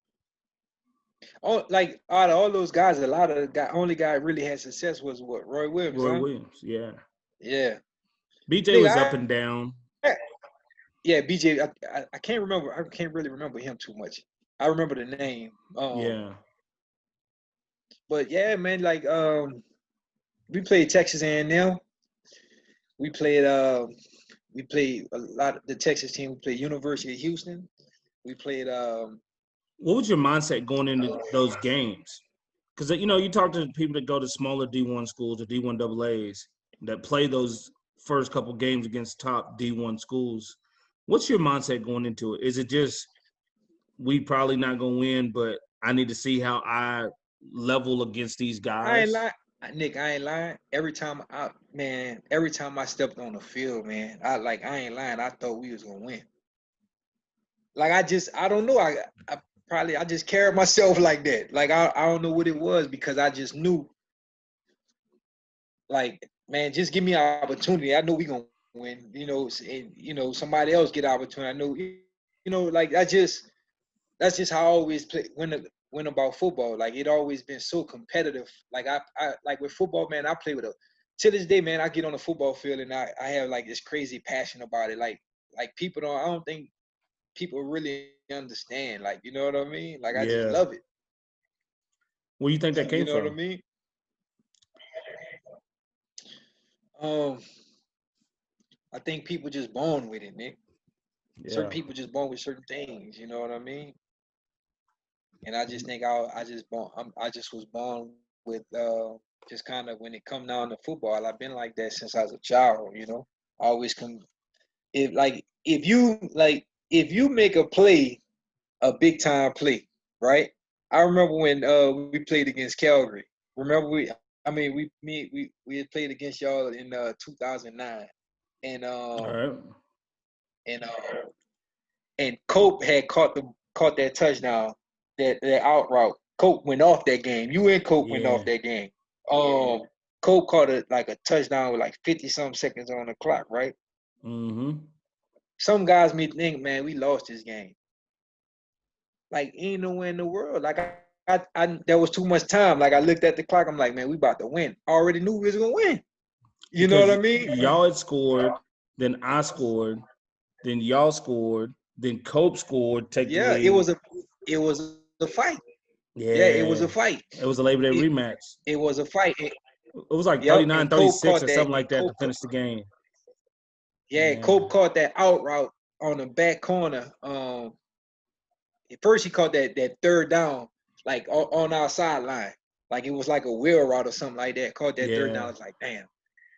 Oh, like out of all those guys, a lot of the only guy really had success was what, Roy Williams, Roy huh? Williams, yeah. Yeah, BJ was up nigga. and down. Yeah, BJ. I can't remember. I can't really remember him too much. I remember the name. Yeah. But yeah, man. Like we played Texas A&M. We played we played a lot of the Texas team. We played University of Houston. We played What was your mindset going into those games? Because you talk to people that go to smaller D1 schools or D1 double A's that play those first couple games against top D1 schools. What's your mindset going into it? Is it just we probably not gonna win, but I need to see how I level against these I ain't guys? lying. Nick, I ain't lying. Every time I stepped on the field, man, I ain't lying. I thought we was gonna win. Like I don't know. I just carried myself like that. Like I don't know what it was because I just knew, like, man, just give me an opportunity. I know we gonna win. Somebody else get an opportunity. I know, like that's just how I always play when about football. Like it always been so competitive. Like I like with football, man. I play with a to this day, man. I get on the football field and I have like this crazy passion about it. Like people don't. I don't think people really understand. Like you know what I mean? Like I just Yeah. love it. Where do you think that You came know what I from? mean? Um, I think people just born with it, Nick. Certain Yeah. people just born with certain things. You know what I mean? And I just think I just was born with just kind of when it come down to football. I've been like that since I was a child. I always come if you make a play, a big time play, right? I remember when we played against Calgary. Remember we had played against y'all in 2009, and All right. and uh, and Cope had caught that touchdown, that out route. Cope went off that game. You and Cope went off Yeah. that game. Cope caught like a touchdown with like 50 some seconds on the clock, right? Mm-hmm. Some guys may think, man, we lost this game. Like ain't nowhere in the world. Like I there was too much time. Like I looked at the clock. I'm like, man, we about to win. I already knew we was gonna win. You know what Because I mean? y'all had scored, then I scored, then y'all scored, then Cope scored, take the Yeah, lead. it was a fight. Yeah, it was Yeah. a fight. It was a Labor Day It rematch. it was a fight. It was like Yep, 39, and Cope 36 caught or that. something And like that to finish the game. Yeah. Cope caught that out route on the back corner. At first he caught that third down, like on our sideline, like it was like a wheel route or something like that. Caught that third down. I Yeah. was like, damn.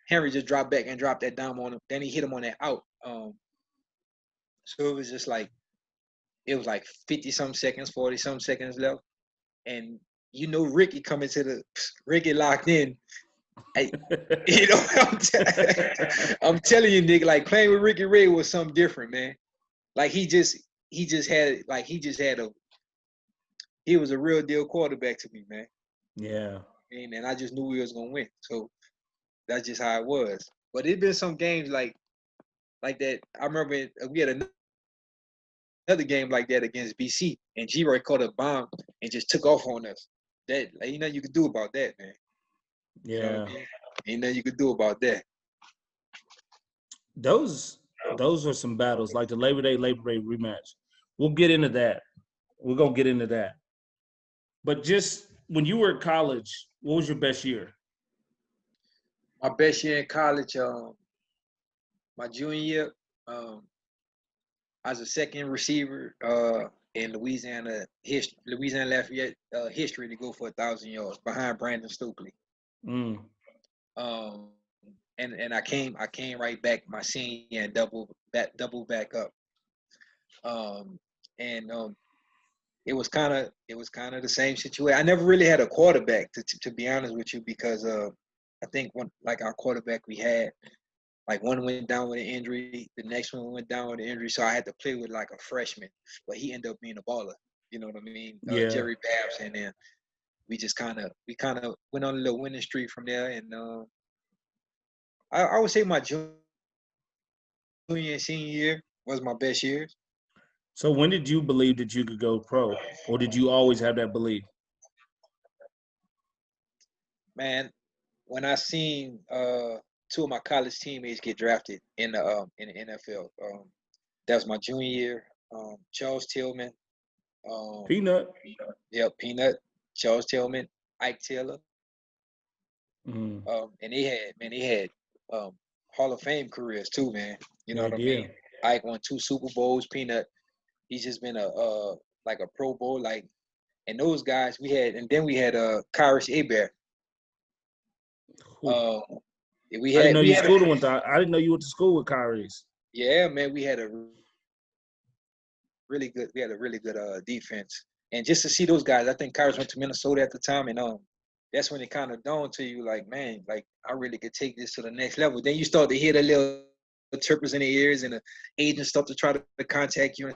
Henry just dropped back and dropped that down on him. Then he hit him on that out. So it was just like it was like 50 some seconds, 40 some seconds left, and Ricky coming to the Ricky locked in. I, I'm telling you, Nick, like playing with Ricky Ray was something different, man. Like he just had like he was a real deal quarterback to me, man. Yeah. And I just knew we was gonna win. So that's just how it was. But it been some games like that. I remember we had another game like that against BC, and G-Roy caught a bomb and just took off on us. That ain't nothing you could do about that, man. You know what I Yeah. mean? Ain't nothing you could do about that. Those are some battles, like the Labor Day rematch. We'll get into that. We're gonna get into that. But just when you were at college, what was your best year? My best year in college, my junior year, I was a second receiver in Louisiana Lafayette history to go for 1,000 yards behind Brandon Stokely. Mm. Um, and I came right back my senior and double back up. Um, and it was kind of the same situation. I never really had a quarterback to be honest with you because I think one like our quarterback we had like one went down with an injury, the next one went down with an injury, so I had to play with like a freshman, but he ended up being a baller. You know what I mean? Yeah. Jerry Babs, and then we kind of went on a little winning streak from there, and I would say my junior and senior year was my best years. So when did you believe that you could go pro, or did you always have that belief? Man, when I seen two of my college teammates get drafted in the NFL, that was my junior year. Charles Tillman, um, Peanut. yep, Peanut, Charles Tillman, Ike Taylor, Mm, and they had um, Hall of Fame careers too, man. You know they what I mean? did. Ike won 2 Super Bowls. Peanut, he's just been a like a Pro Bowl, like, and those guys we had, and then we had Kyrus Abear. Whew. Uh, we I didn't had know we you had a, schooled went to. I didn't know you went to school with Kyrie's. yeah, man, we had a really good defense. And just to see those guys, I think Kyrus went to Minnesota at the time, and that's when it kind of dawned to you, like, man, like I really could take this to the next level. Then you start to hear the little chirpers in the ears, and the agents start to try to contact you and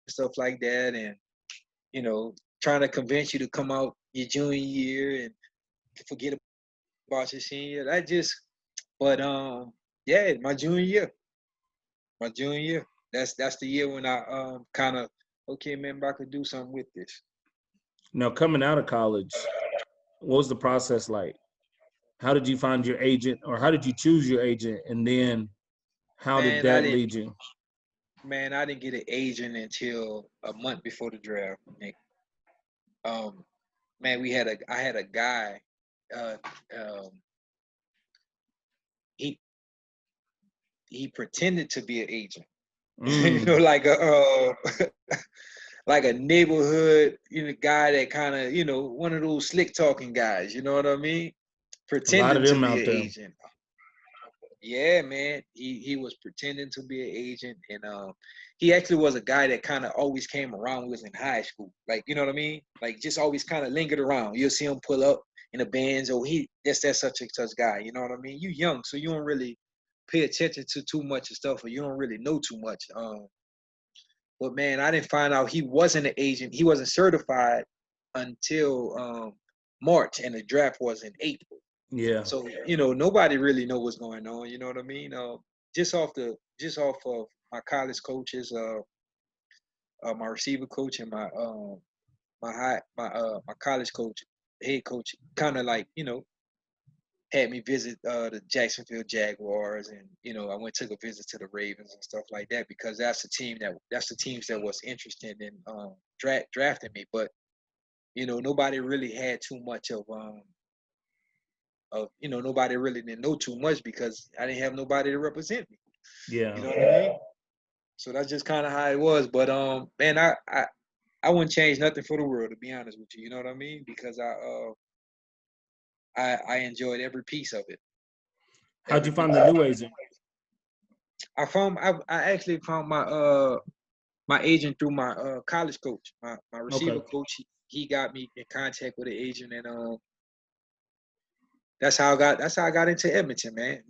stuff like that, and trying to convince you to come out your junior year and forget about your senior year. But yeah, my junior year. That's the year when I kind of, okay, man, I could do something with this. Now, coming out of college, what was the process like? How did you find your agent, or how did you choose your agent, and then how did Man, I that didn't lead you? man, I didn't get an agent until a month before the draft, Nick. Um, man, I had a guy, uh, um, he he pretended to be an agent, Mm, like a like a neighborhood, guy that kind of, one of those slick talking guys. You know what I mean? a lot of Pretending to them be out an there. agent. Yeah, man. He was pretending to be an agent, and he actually was a guy that kind of always came around when he was in high school. Like, you know what I mean? Like, just always kind of lingered around. You'll see him pull up in the bands. Oh, that's such a such guy. You know what I mean? You young, so you don't really pay attention to too much of stuff, or you don't really know too much. But man, I didn't find out he wasn't an agent. He wasn't certified until March, and the draft was in April. Yeah. So nobody really know what's going on. You know what I mean? Just off of my college coaches, my receiver coach and my college coach, head coach, kind of like had me visit the Jacksonville Jaguars, and I went took a visit to the Ravens and stuff like that, because that's the teams that was interested in drafting me. But nobody really had too much of nobody really didn't know too much, because I didn't have nobody to represent me. You Yeah. know what I mean? So that's just kind of how it was. But man, I wouldn't change nothing for the world, to be honest with you. You know what I mean? Because I enjoyed every piece of it. How'd Every you find piece the of new it. agent? I actually found my agent through my college coach, my receiver Okay. coach. He got me in contact with an agent, and that's how I got into Edmonton, man.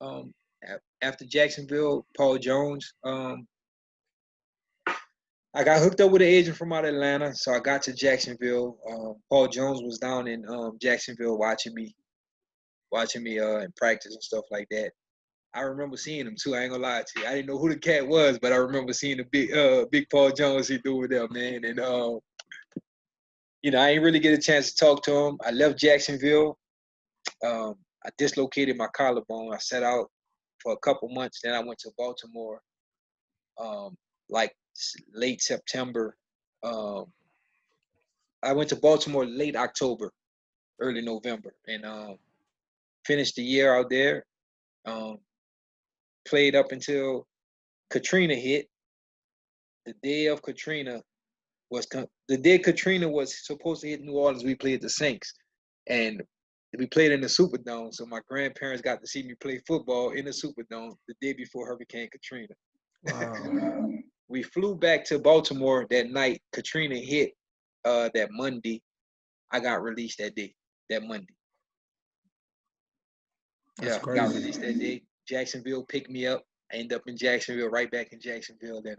Um After Jacksonville, Paul Jones. I got hooked up with an agent from out of Atlanta, so I got to Jacksonville. Paul Jones was down in Jacksonville watching me in practice and stuff like that. I remember seeing him too. I ain't gonna lie to you. I didn't know who the cat was, but I remember seeing the big Paul Jones he do with them, man. And I ain't really get a chance to talk to him. I left Jacksonville. I dislocated my collarbone. I sat out for a couple months. Then I went to Baltimore, like late September. Um, I went to Baltimore late October, early November, and finished the year out there. Um, Played up until Katrina hit. The day of Katrina the day Katrina was supposed to hit New Orleans. We played the Saints, and we played in the Superdome. So my grandparents got to see me play football in the Superdome the day before Hurricane Katrina. Wow. We flew back to Baltimore that night. Katrina hit that Monday. I got released that day, that Monday. That's Yeah, got crazy. released that day. Jacksonville picked me up. I ended up in Jacksonville, right back in Jacksonville. Then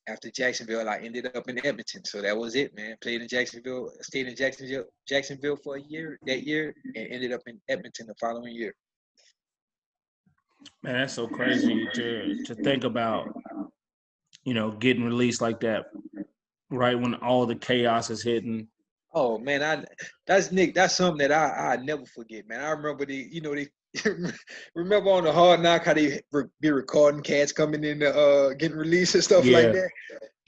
after Jacksonville, I ended up in Edmonton. So that was it, man. Played in Jacksonville, stayed in Jacksonville for a year that year, and ended up in Edmonton the following year. Man, that's so crazy to think about, getting released like that right when all the chaos is hitting. Oh man, that's Nick. That's something that I never forget, man. I remember they remember on the Hard Knock how they be recording cats coming in to getting released and stuff like Yeah. that.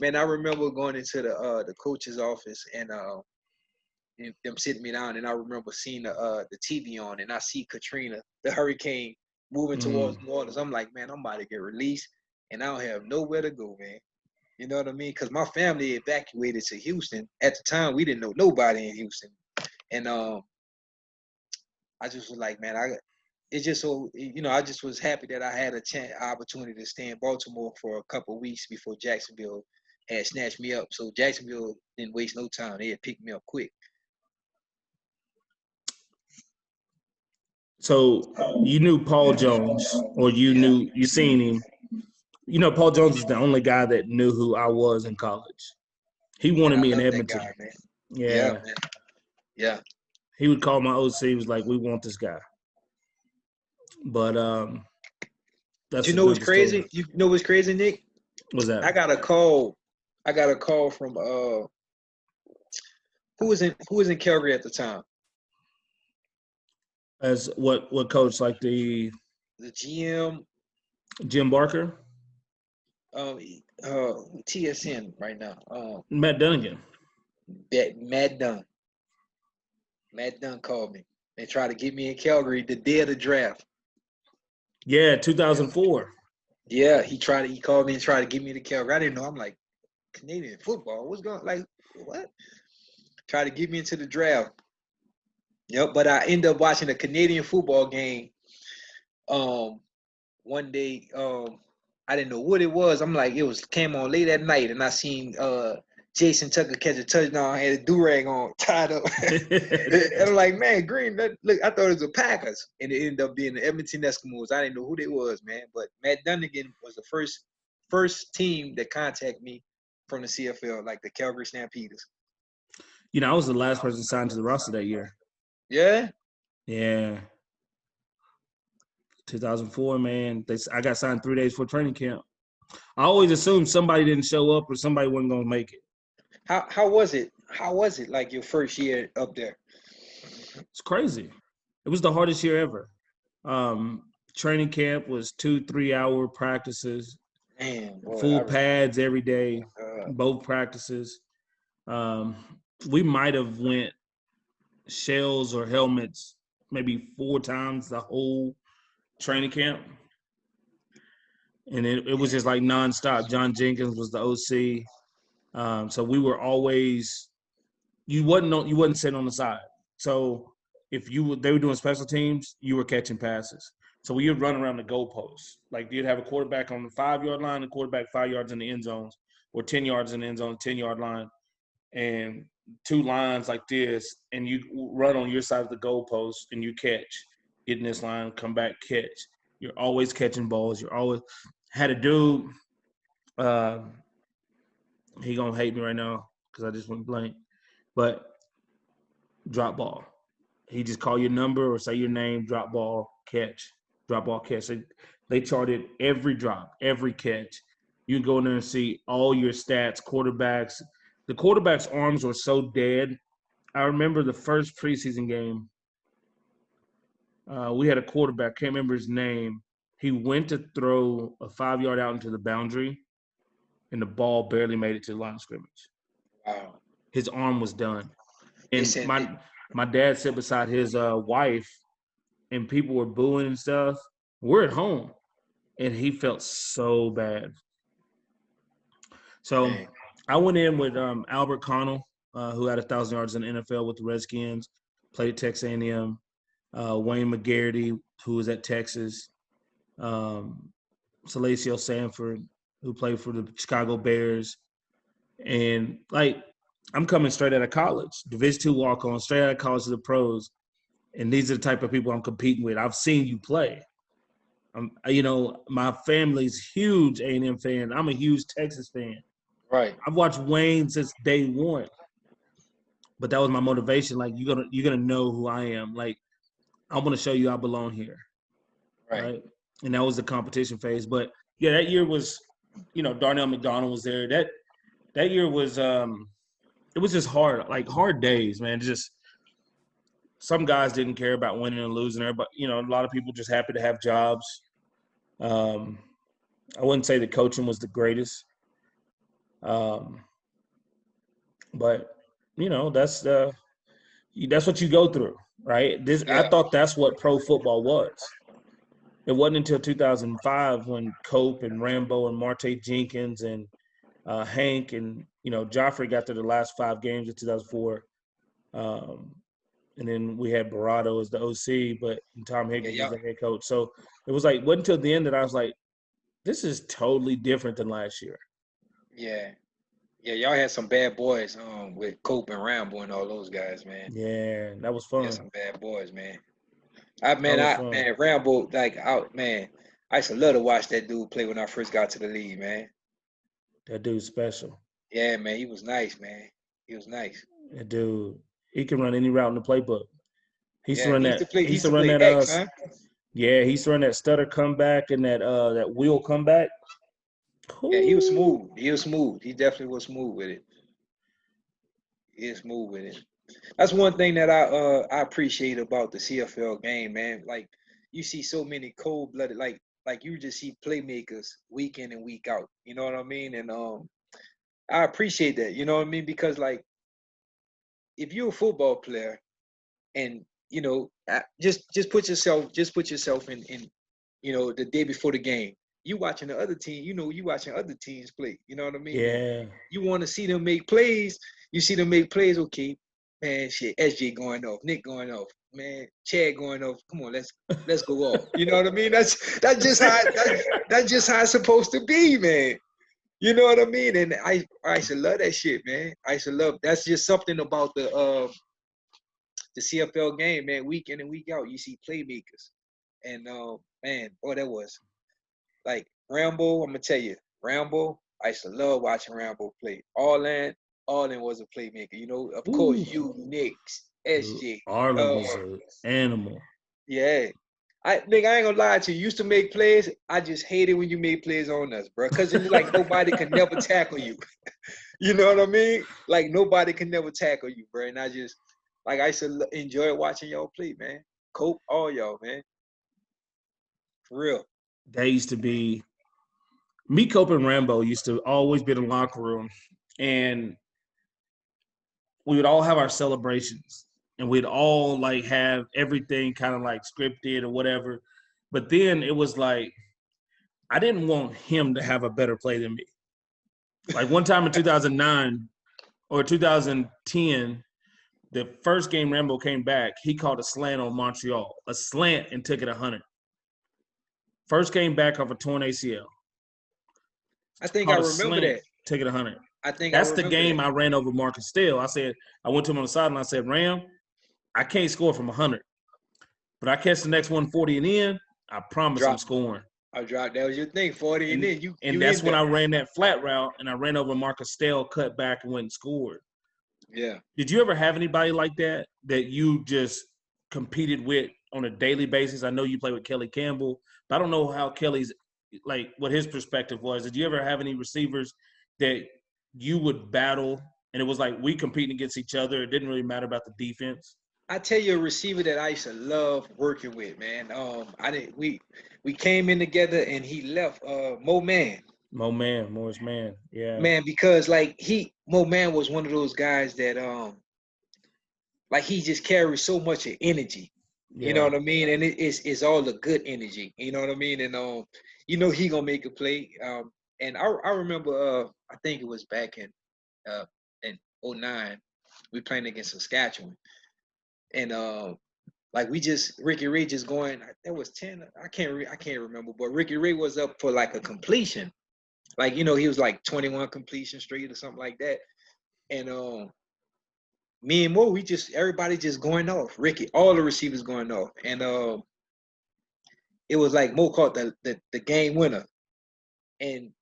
Man, I remember going into the coach's office and them sitting me down, and I remember seeing the TV on, and I see Katrina, the hurricane, moving towards New Orleans. I'm like, man, I'm about to get released, and I don't have nowhere to go, man. You know what I mean? Because my family evacuated to Houston. At the time, we didn't know nobody in Houston. And I just was like, man, it's just so, I just was happy that I had opportunity to stay in Baltimore for a couple of weeks before Jacksonville had snatched me up. So Jacksonville didn't waste no time. They had picked me up quick. So you knew Paul Jones, or you seen him. You know, Paul Jones was the only guy that knew who I was in college. He Man, wanted I me in love that Edmonton. guy, man. Yeah, Yeah. man. Yeah. He would call my OC. He was like, we want this guy. But that's You know what's another story. crazy? You know what's crazy, Nick? What's that? I got a call. I got a call from who was in Calgary at the time? As what coach? Like the The Jim Barker? GM, TSN right now. Matt Dunnigan. That Matt Dunn called me and tried to get me in Calgary the day of the draft. Yeah, 2004. Yeah, he called me and tried to get me to Calgary. I didn't know. I'm like, Canadian football? What's going like what? Tried to get me into the draft. Yep, but I ended up watching a Canadian football game one day. I didn't know what it was. I'm like, came on late at night, and I seen Jason Tucker catch a touchdown, had a do-rag on, tied up. And I'm like, man, Green, look, I thought it was the Packers. And it ended up being the Edmonton Eskimos. I didn't know who they was, man. But Matt Dunnigan was the first team that contacted me from the CFL, like the Calgary Stampeders. You know, I was the last person signed to the roster that year. Yeah? Yeah. 2004, man. I got signed 3 days before training camp. I always assumed somebody didn't show up or somebody wasn't going to make it. How was it? How was it like your first year up there? It's crazy. It was the hardest year ever. Training camp was 2-3 hour practices, Man, boy, I full remember. pads every day, both practices. We might have went shells or helmets maybe 4 times the whole training camp. And it was just like nonstop. John Jenkins was the OC. So we were always you wasn't sitting on the side. So if they were doing special teams, you were catching passes. So we would run around the goalposts. Like you'd have a quarterback on the 5-yard line, a quarterback 5 yards in the end zones, or 10 yards in the end zone, 10-yard line, and 2 lines like this, and you run on your side of the goalpost and you catch, get in this line, come back, catch. You're always catching balls. You're always had a dude. He gonna hate me right now because I just went blank. But drop ball. He just call your number or say your name, drop ball, catch, drop ball, catch. They charted every drop, every catch. You can go in there and see all your stats, quarterbacks. The quarterback's arms were so dead. I remember the first preseason game. We had a quarterback, can't remember his name. He went to throw a 5-yard out into the boundary, and the ball barely made it to the line of scrimmage. Wow. His arm was done. They And sent it. my dad sat beside his wife, and people were booing and stuff. We're at home, and he felt so bad. So Man. I went in with Albert Connell, who had 1,000 yards in the NFL with the Redskins, played at Texas A&M. Wayne McGarity, who was at Texas. Salacio Sanford, who played for the Chicago Bears. And, like, I'm coming straight out of college, Division II walk-on, straight out of college to the pros. And these are the type of people I'm competing with. I've seen you play. My family's huge A&M fan. I'm a huge Texas fan. Right. I've watched Wayne since day one. But that was my motivation. Like, you're gonna know who I am. Like, I'm gonna show you I belong here. Right. And that was the competition phase. But yeah, that year was, Darnell McDonald was there. That year was it was just hard, like hard days, man. Just some guys didn't care about winning and losing. But a lot of people just happy to have jobs. I wouldn't say the coaching was the greatest, but that's what you go through, right? I Yeah. thought that's what pro football was. It wasn't until 2005 when Cope and Rambo and Marte Jenkins and Hank and Joffrey got to the last 5 games of 2004. And then we had Barado as the OC, but Tom Higgins was the head coach. So it wasn't until the end that I was like, this is totally different than last year. Yeah. Yeah, y'all had some bad boys with Cope and Rambo and all those guys, man. Yeah, that was fun. Yeah, some bad boys, man. Rambo, I used to love to watch that dude play when I first got to the league, man. That dude's special. Yeah, man, he was nice, man. He was nice. That dude, he can run any route in the playbook. He used to run that. He used to play X, huh? Yeah, he used to run that stutter comeback and that wheel comeback. Yeah, he was smooth. He definitely was smooth with it. That's one thing that I appreciate about the CFL game, man. Like, you see so many cold-blooded, like you just see playmakers week in and week out. You know what I mean? And I appreciate that. You know what I mean? Because like, if you're a football player, and just put yourself in the day before the game. You watching the other team. You watching other teams play. You know what I mean? Yeah. And you want to see them make plays. You see them make plays. Okay, man. Shit, SJ going off, Nick going off, man. Chad going off. Come on, let's go off. You know what I mean? That's just how it's supposed to be, man. You know what I mean? And I used to love that shit, man. I used to love. That's just something about the CFL game, man. Week in and week out, you see playmakers, and man, boy, that was like Rambo. I'm gonna tell you, Rambo. I used to love watching Rambo play. Arlen was a playmaker. Of course, you, Nick, SJ. Arlen was an animal. Yeah. I ain't gonna lie to you. Used to make plays. I just hated when you made plays on us, bro. Cause it's like nobody can never tackle you. You know what I mean? Like nobody can never tackle you, bro. And I used to enjoy watching y'all play, man. Cope, all y'all, man. For real. That used to be me, Cope, and Rambo used to always be in the locker room, and we would all have our celebrations. And we'd all like have everything kind of like scripted or whatever. But then it was like, I didn't want him to have a better play than me. Like one time in 2009 or 2010, the first game Rambo came back, he called a slant on Montreal, a slant, and took it 100. First game back off a torn ACL. I think I remember that. Took it 100. That's the game I ran over Marcus Steele. I went to him on the sideline. I said, Ram, I can't score from 100, but I catch the next 140 and in, I promise I'm scoring. I dropped. That was your thing, 40 and in. And that's when I ran that flat route, and I ran over Marcus Steele, cut back, and went and scored. Yeah. Did you ever have anybody like that you just competed with on a daily basis? I know you play with Kelly Campbell, but I don't know how Kelly's like what his perspective was. Did you ever have any receivers that you would battle, and it was like we competing against each other? It didn't really matter about the defense. I tell you, a receiver that I used to love working with, man. We came in together, and he left. Morris Man, yeah. Man, because like Mo Man was one of those guys that like he just carries so much of energy. Yeah. You know what I mean? And it's all the good energy. You know what I mean? And he gonna make a play. And I remember I think it was back in 2009, we playing against Saskatchewan. And like Ricky Ray just going, that was 10. I can't remember, but Ricky Ray was up for like a completion. Like, he was like 21 completion straight or something like that. And me and Mo, everybody just going off. Ricky, all the receivers going off. And it was like Mo caught the game winner. And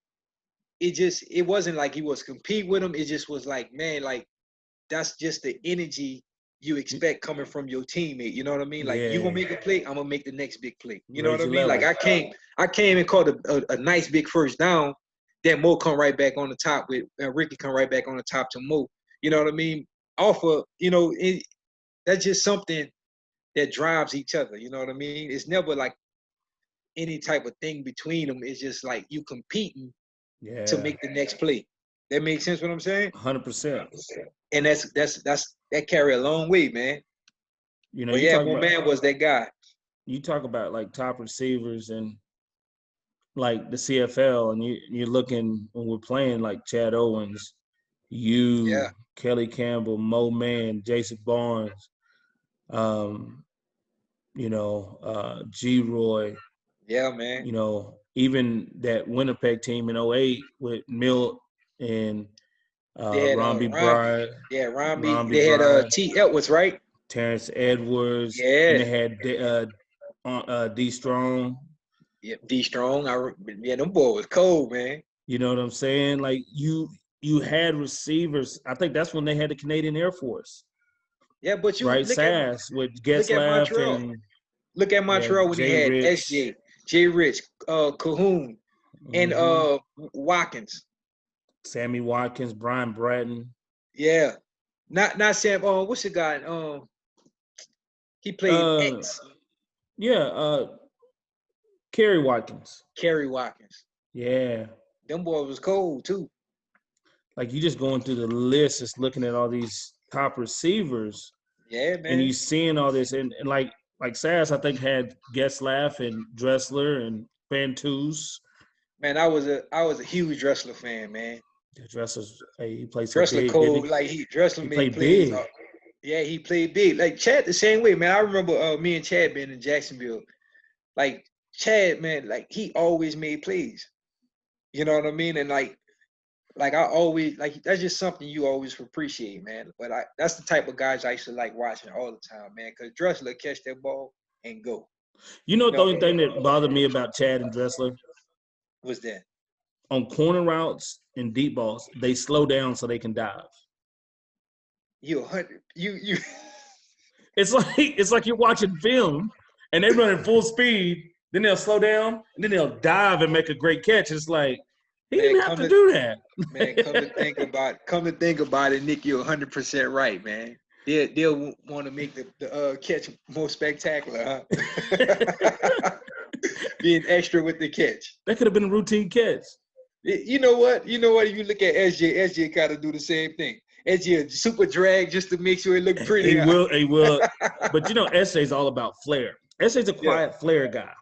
it wasn't like he was compete with him. It just was like, man, like that's just the energy you expect coming from your teammate. You know what I mean? Like, you gonna make a play, I'm gonna make the next big play. You know what I mean? Like I came and caught a nice big first down. Then Mo come right back on the top with Ricky come right back on the top to Mo. You know what I mean? Off of, that's just something that drives each other. You know what I mean? It's never like any type of thing between them. It's just like you competing to Yeah, make the next play. That makes sense what I'm saying? 100%. And that carry a long way, man. You know, But yeah, my man was that guy. you talk about like top receivers and like the CFL, and you're looking when we're playing like Chad Owens, Yeah, Kelly Campbell, Mo Man, Jason Barnes, um, G Roy, yeah, man. even that Winnipeg team in '08 with Milt and They had Ron B. Ron, Bryant, yeah, Ron B. Ron B. They had Bryant, T. Edwards, right? Terrence Edwards, and Yeah, they had D Strong. yeah. D. Strong. Yeah, them boy was cold, man. You know what I'm saying? Like you had receivers. I think that's when they had the Canadian Air Force, Yeah, but you right? SAS with look at Getzlaff Montreal. and Look at Montreal when he Jay had Rich. SJ, Jay Rich, Cahoon, and Hmm. Watkins. Sammy Watkins, Brian Bratton. Yeah, not Sam. What's the guy? He played Uh, X. yeah, Kerry Watkins. Kerry Watkins. Yeah. Them boys was cold too. Like you just going through the list, just looking at all these top receivers, Yeah, and you man. seeing all this, and like Sass, I think had Getzlaff and Dressler and Fantus. Man, I was a huge Dressler fan, man. Dressler's, hey, he played so Dressler big, didn't cold, he? like Dressler He made played plays. big. Yeah, he played big. Like Chad the same way, man. I remember me and Chad being in Jacksonville. Like Chad, man, like he always made plays. You know what I mean? And like I always like that's just something you always appreciate, man. But that's the type of guys I used to like watching all the time, man. Because Dressler catch that ball and go. You know You what the know, only thing that bothered me about Chad and Dressler? was that On corner routes and deep balls, they slow down so they can dive. you 100 you It's like you're watching film and they run at full speed, then they'll slow down, and then they'll dive and make a great catch. It's like he man didn't have to do that. come to think about it, Nick, you're 100% right, man. They'll want to make the catch more spectacular, huh? Being extra with the catch. That could have been a routine catch. You know what? You know what? If you look at SJ kind of do the same thing. SJ super drag just to make sure it look He pretty. Huh? will, he will. But SJ's all about flair. SJ's a Yeah, quiet flair guy.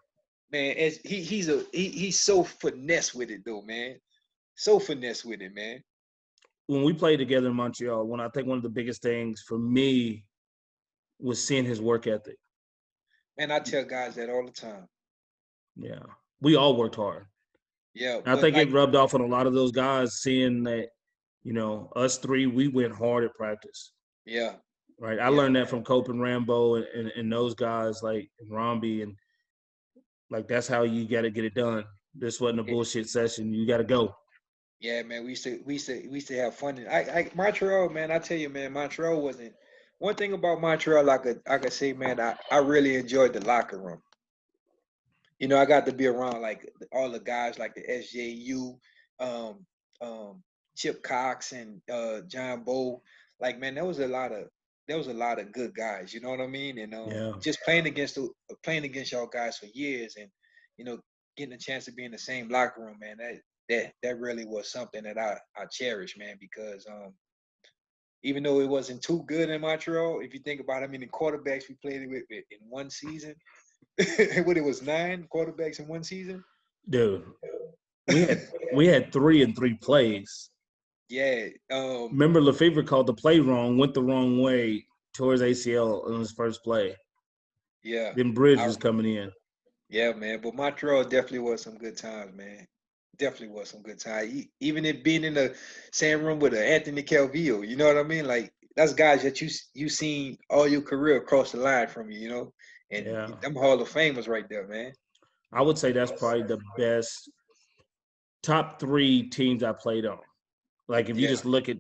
man. As he's so finesse with it though, man. So finesse with it, man. When we played together in Montreal, I think one of the biggest things for me was seeing his work ethic. Man, I tell guys that all the time. Yeah, we all worked hard. Yeah, And I but think like, it rubbed off on a lot of those guys seeing that, us three, we went hard at practice. yeah, Right. I yeah, learned that from Cope and Rambo and those guys like Romby, and like that's how you got to get it done. This wasn't a bullshit session. You got to go. yeah, man. We used to have fun. Montreal, man. I tell you, man, Montreal wasn't. One thing about Montreal, I could say, man, I really enjoyed the locker room. I got to be around like all the guys like the SJU, um, Chip Cox and John Bow. Like, man, there was a lot of good guys. You know what I mean? And Yeah. just playing against y'all guys for years, and you know, getting a chance to be in the same locker room, man. That really was something that I cherish, man. Because even though it wasn't too good in Montreal, if you think about how many quarterbacks we played with in one season, what it was 9 quarterbacks in one season. Dude, we had 3 in 3 plays. Yeah. Remember Lefevre called the play wrong, went the wrong way towards ACL on his first play. Yeah. Then Bridge I, was coming in. yeah, man. But Montreal definitely was some good times, man. Definitely was some good times. Even it being in the same room with Anthony Calvillo, you know what I mean? Like that's guys that you seen all your career across the line from you, and Yeah. them Hall of Famers right there, man. I would say that's probably the best top 3 teams I played on. Like if you Yeah, just look at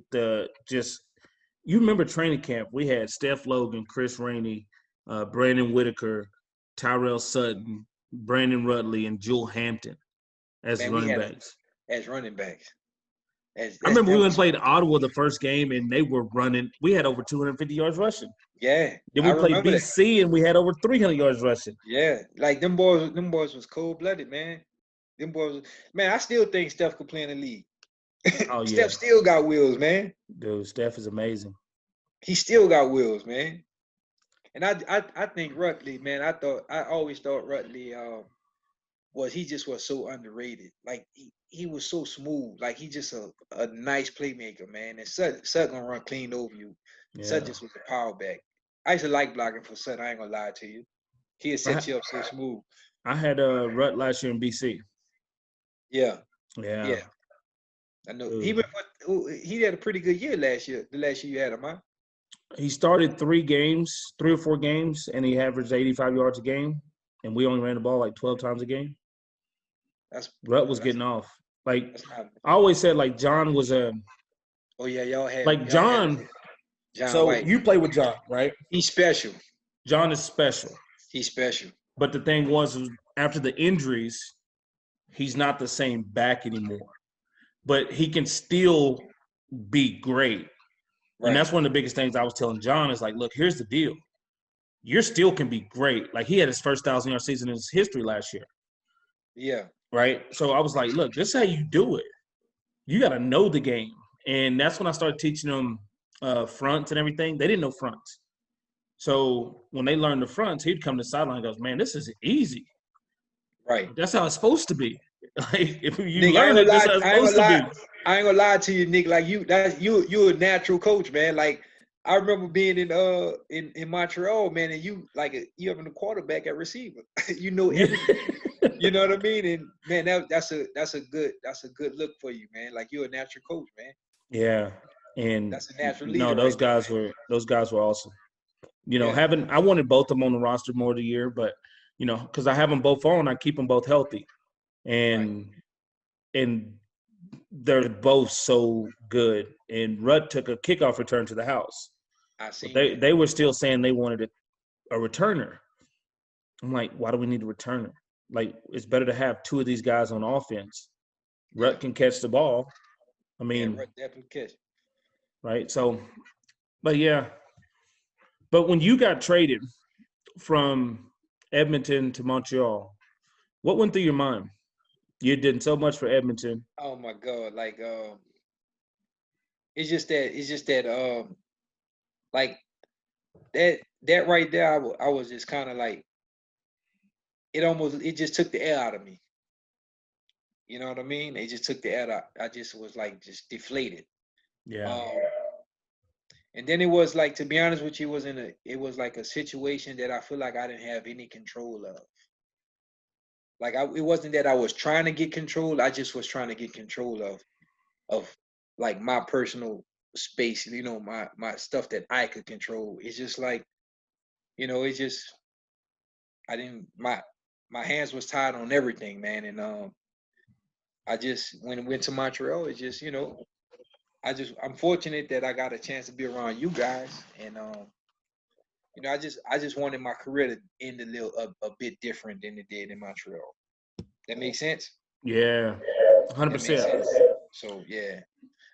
you remember training camp, we had Steph Logan, Chris Rainey, Brandon Whitaker, Tyrell Sutton, Brandon Rutley, and Jewel Hampton as man. We running had them backs. as running backs. I remember That we went and was played Ottawa the first game, and they were running. We had over 250 yards rushing. yeah. Then I we played remember that. BC, and we had over 300 yards rushing. Yeah, like them boys was cold blooded, man. Them boys, man. I still think Steph could play in the league. Oh, yeah. Steph still got wheels, man. Dude, Steph is amazing. He still got wheels, man. And I think Rutley, man. I always thought Rutley he just was so underrated. Like he was so smooth. Like he just a nice playmaker, man. And Sut gonna run clean over you. Yeah. Sut just was a power back. I used to like blocking for Sut. I ain't gonna lie to you. He'll set you up so smooth. I had Rut last year in BC. Yeah. Yeah. Yeah. I know Dude. he had a pretty good year last year. The last year you had him, huh? He started 3 or 4 games, and he averaged 85 yards a game. And we only ran the ball like 12 times a game. Rut was getting off. Like I always said, like John was a. Oh yeah, y'all had like John. So White. you play with John, right? He's special. John is special. He's special. But the thing was after the injuries, he's not the same back anymore. But he can still be great. Right. And that's one of the biggest things I was telling John is like, look, here's the deal. You still can be great. Like he had his first 1,000-yard season in his history last year. Yeah. Right. So I was like, look, this is how you do it. You got to know the game. And that's when I started teaching them fronts and everything. They didn't know fronts. So when they learned the fronts, he'd come to the sideline and goes, man, this is easy. Right. That's how it's supposed to be. Like if you Nick, learn it, that's how it's supposed to be. I ain't gonna lie to you, Nick. Like you're a natural coach, man. Like I remember being in Montreal, man, and you having a quarterback at receiver. You know everything. You know what I mean? And man, that's a good look for you, man. Like you're a natural coach, man. Yeah. And that's a natural leader. No, those guys were awesome. You know, I wanted both of them on the roster more of the year, but you know, because I have them both on, I keep them both healthy. And they're both so good. And Rutt took a kickoff return to the house. They were still saying they wanted a returner. I'm like, why do we need a returner? Like, it's better to have 2 of these guys on offense. Rutt can catch the ball. I mean, Rutt definitely catch. Right. So, but yeah. But when you got traded from Edmonton to Montreal, what went through your mind? You did so much for Edmonton. Oh my God! Like, it's just that, like that right there. I was just kind of like, it just took the air out of me. You know what I mean? It just took the air out. I just was like just deflated. Yeah. And then it was like, to be honest with you, it was like a situation that I feel like I didn't have any control of. Like it wasn't that I was trying to get control. I just was trying to get control of like my personal space, you know, my stuff that I could control. It's just like, you know, my hands was tied on everything, man. And I just, when it went to Montreal, it just, you know, I'm fortunate that I got a chance to be around you guys. And you know, I just wanted my career to end a bit different than it did in Montreal. That makes sense? Yeah, 100%. So yeah,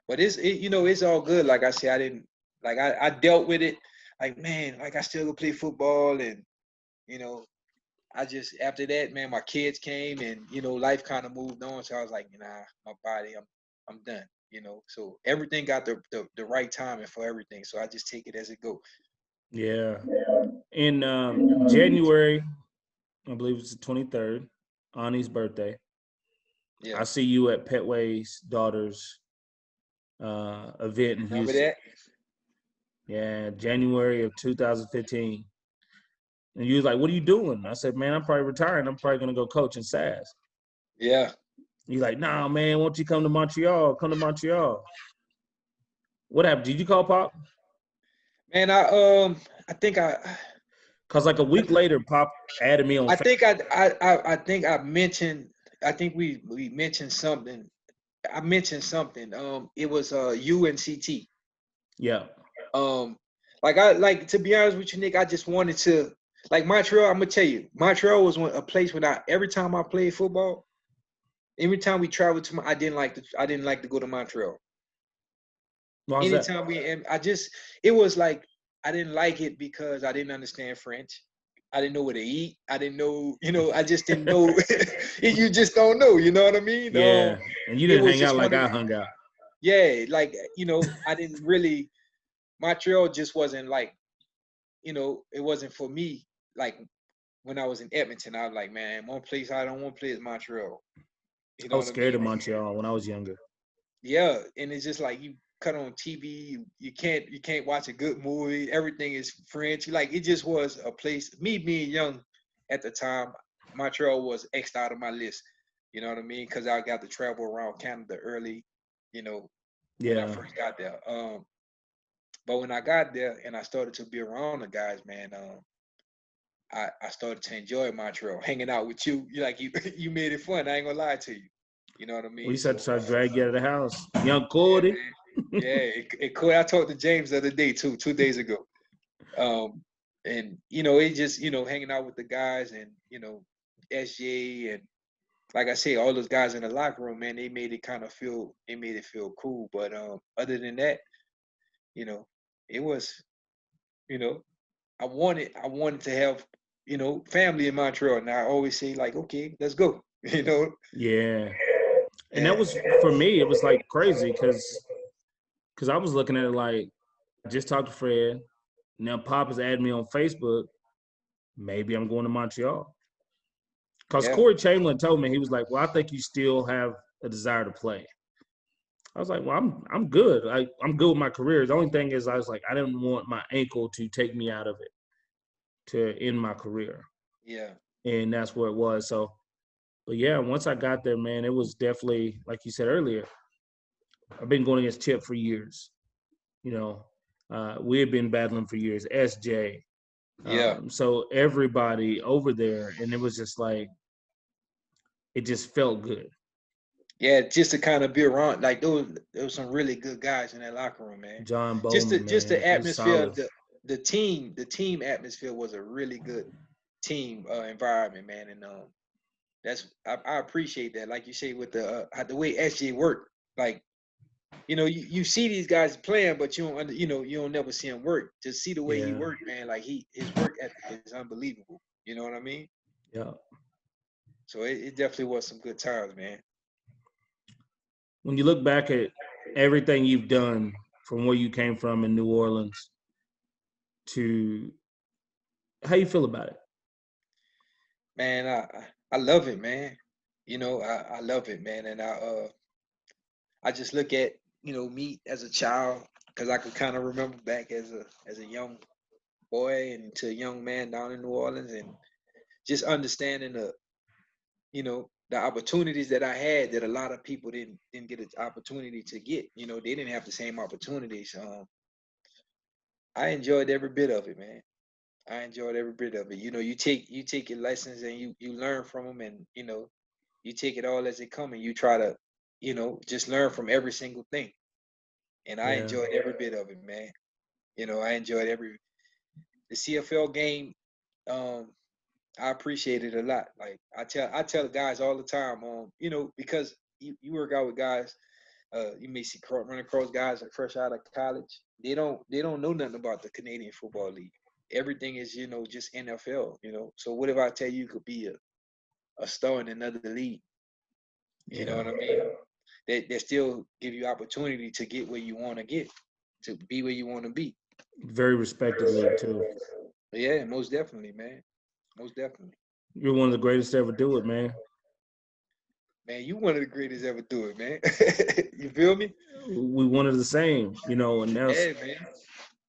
but you know, it's all good. Like I said, I dealt with it. Like, man, like I still go play football, and you know, after that, man, my kids came, and you know, life kind of moved on. So I was like, nah, my body, I'm done. You know, so everything got the right timing for everything. So I just take it as it goes. Yeah. In January, I believe it's the 23rd, Ani's birthday. Yeah. I see you at Petway's daughter's event in Houston. Remember that? Yeah, January of 2015. And you was like, what are you doing? I said, man, I'm probably retiring. I'm probably going to go coach in SAS. Yeah. You're like, nah, man, why don't you come to Montreal? Come to Montreal. What happened? Did you call Pop? Man, I think because like a week later, Pop added me on. I think I mentioned. I think we mentioned something. I mentioned something. It was UNCT. Yeah. Like to be honest with you, Nick, I just wanted to like Montreal. I'm gonna tell you, Montreal was a place where every time I played football, every time we traveled to, I didn't like to go to Montreal. Why was that? anytime it was like I didn't like it because I didn't understand French. I didn't know what to eat. I didn't know, I just didn't know. You just don't know, you know what I mean? Yeah, and you It didn't was hang out just like one of I the, hung out. yeah, like, I didn't really, Montreal just wasn't like, it wasn't for me. Like when I was in Edmonton, I was like, man, one place I don't want to play is Montreal. You I know was what I scared mean? of Montreal when I was younger. Yeah, and it's just like you cut on TV, you can't watch a good movie. Everything is French. Like it just was a place. Me being young at the time, Montreal was X'd out of my list. You know what I mean? Because I got to travel around Canada early. You know, when I Yeah, first got there. But when I got there and I started to be around the guys, man, I started to enjoy Montreal, hanging out with you. You like you you made it fun. I ain't gonna lie to you. You know what I we mean? used to have So to try to drag you out of the house, young yeah, Cordy. man. Yeah, it cool. I talked to James the other day too, 2 days ago. Um, and it just hanging out with the guys and SJ and like I say, all those guys in the locker room, man, they made it feel cool. But other than that, you know, it was, you know, I wanted to have, family in Montreal. And I always say like, okay, let's go. Yeah, and that And was for me. It was like crazy because I was looking at it like I just talked to Fred. Now Pop has added me on Facebook. Maybe I'm going to Montreal. Because yeah, Corey Chamberlain told me, he was like, "Well, I think you still have a desire to play." I was like, "Well, I'm good. I'm good with my career. The only thing is, I was like, I didn't want my ankle to take me out of it to end my career, yeah, and that's where it was." So, but yeah, once I got there, man, it was definitely like you said earlier. I've been going against Chip for years. You know, we had been battling for years. SJ. yeah. So everybody over there, and it was just like it just felt good. Yeah, just to kind of be around, like there was some really good guys in that locker room, man. John Just Bowman, the man, he was atmosphere, solid. the team atmosphere was a really good team environment, man. And I appreciate that. Like you say with the way SJ worked, like you see these guys playing, but you don't never see him work. Just see the way he Yeah, worked, man. Like his work ethic is unbelievable. You know what I mean? yeah. So it definitely was some good times, man. When you look back at everything you've done from where you came from in New Orleans to how you feel about it? Man, I love it, man. I love it, man. And I just look at, me as a child because I could kind of remember back as a young boy and to a young man down in New Orleans and just understanding the opportunities that I had that a lot of people didn't get an opportunity to get. They didn't have the same opportunities. I enjoyed every bit of it, man. I enjoyed every bit of it. You take your lessons and you learn from them, and you take it all as it come, and you try to, just learn from every single thing. And I Yeah, enjoyed every bit of it, man. I enjoyed the CFL game. Um, I appreciate it a lot. Like I tell the guys all the time, because you work out with guys, you may see run across guys that fresh out of college. They don't know nothing about the Canadian Football League. Everything is just NFL. So what if I tell you could be a star in another league? You know yeah. what I mean? They still give you opportunity to get where you want to get, to be where you want to be. Very respected league too. Yeah, most definitely, man. Most definitely. You're one of the greatest to ever do it, man. Man, you one of the greatest ever do it, man. You feel me? We wanted the same, and that's Yeah, man.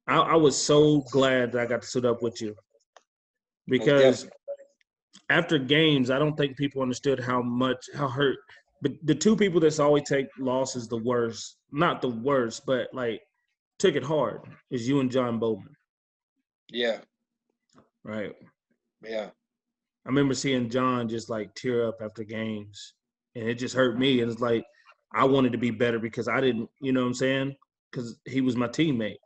I was so glad that I got to sit up with you Most because definitely. after games, I don't think people understood how hurt. But the two people that's always take losses the worst, not the worst, but like took it hard is you and John Bowman, Yeah, right? yeah. I remember seeing John just like tear up after games, and it just hurt me. And it's like I wanted to be better because I didn't, you know what I'm saying? Because he was my teammate.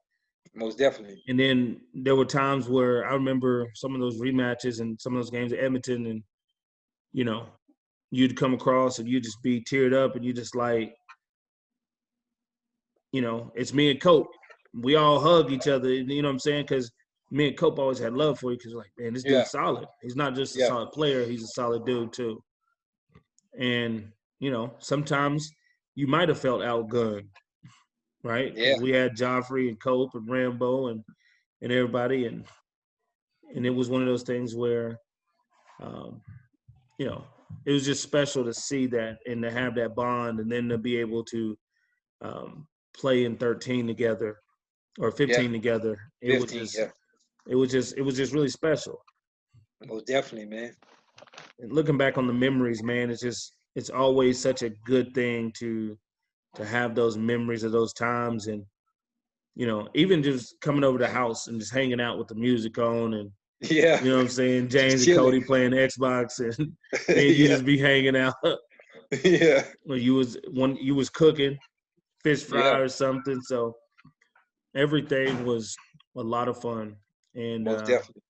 Most definitely. And then there were times where I remember some of those rematches and some of those games at Edmonton, and you know, you'd come across and you'd just be teared up, and you just like, it's me and Cope. We all hug each other, you know what I'm saying? Because me and Cope always had love for you because, like, man, this dude's solid. He's not just a solid player. He's a solid dude, too. And, sometimes you might have felt outgunned, right? Because we had Joffrey and Cope and Rambo and everybody. And it was one of those things where, it was just special to see that and to have that bond and then to be able to play in 13 together or 15 together. It was just really special. Most definitely, man. And looking back on the memories, man, it's always such a good thing to have those memories of those times. And, even just coming over the house and just hanging out with the music on and, you know what I'm saying? James and Cody playing Xbox and you just be hanging out. Well, you was cooking fish fry or something. So everything was a lot of fun. And most definitely.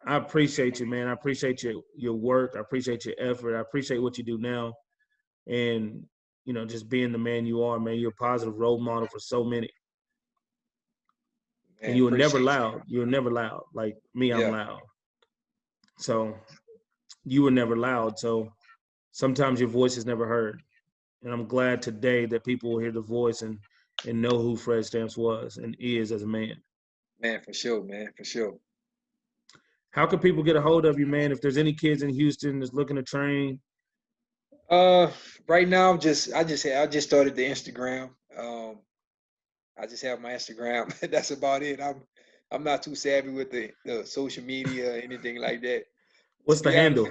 I appreciate you, man. I appreciate your work. I appreciate your effort. I appreciate what you do now. And, just being the man you are, man, you're a positive role model for so many. Man, and you were never loud. You were never loud. Like me, I'm loud. So you were never loud. So sometimes your voice is never heard. And I'm glad today that people will hear the voice and know who Fred Stamps was and is as a man. Man, for sure, man, for sure. How can people get a hold of you, man? If there's any kids in Houston that's looking to train. Right now, I just started the Instagram. I just have my Instagram. That's about it. I'm not too savvy with the social media or anything like that. What's the handle?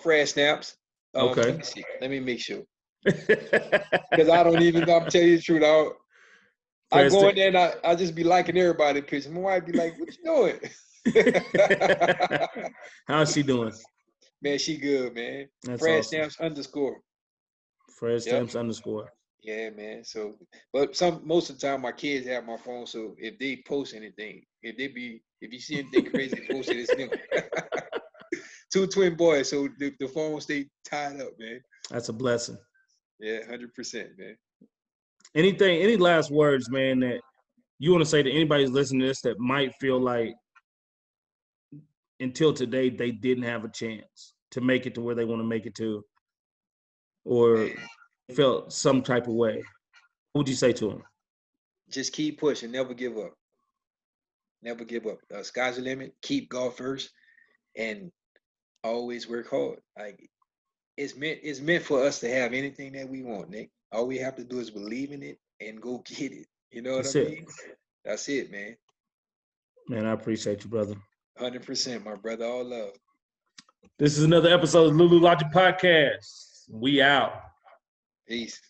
Fred Stamps. Okay. Let me see. Let me make sure. Because I don't even know. I'm telling you the truth. I go in there and I just be liking everybody's pictures. My wife be like, "What you doing?" How's she doing? Man, she good, man. That's Fred awesome. Stamps _. Fred Stamps _ Yeah, man. So, but most of the time my kids have my phone. So if they post anything, if you see anything crazy posted, it's them. 2 twin boys, so the phone will stay tied up, man. That's a blessing. Yeah, 100%, man. Any last words, man, that you want to say to anybody who's listening to this that might feel like until today they didn't have a chance to make it to where they want to make it to, or felt some type of way? What would you say to them? Just keep pushing. Never give up. Never give up. Sky's the limit. Keep God first, and always work hard. Like it's meant for us to have anything that we want, Nick. All we have to do is believe in it and go get it. You know what I mean? That's it, man. Man, I appreciate you, brother. 100%, my brother. All love. This is another episode of Lulu Logic Podcast. We out. Peace.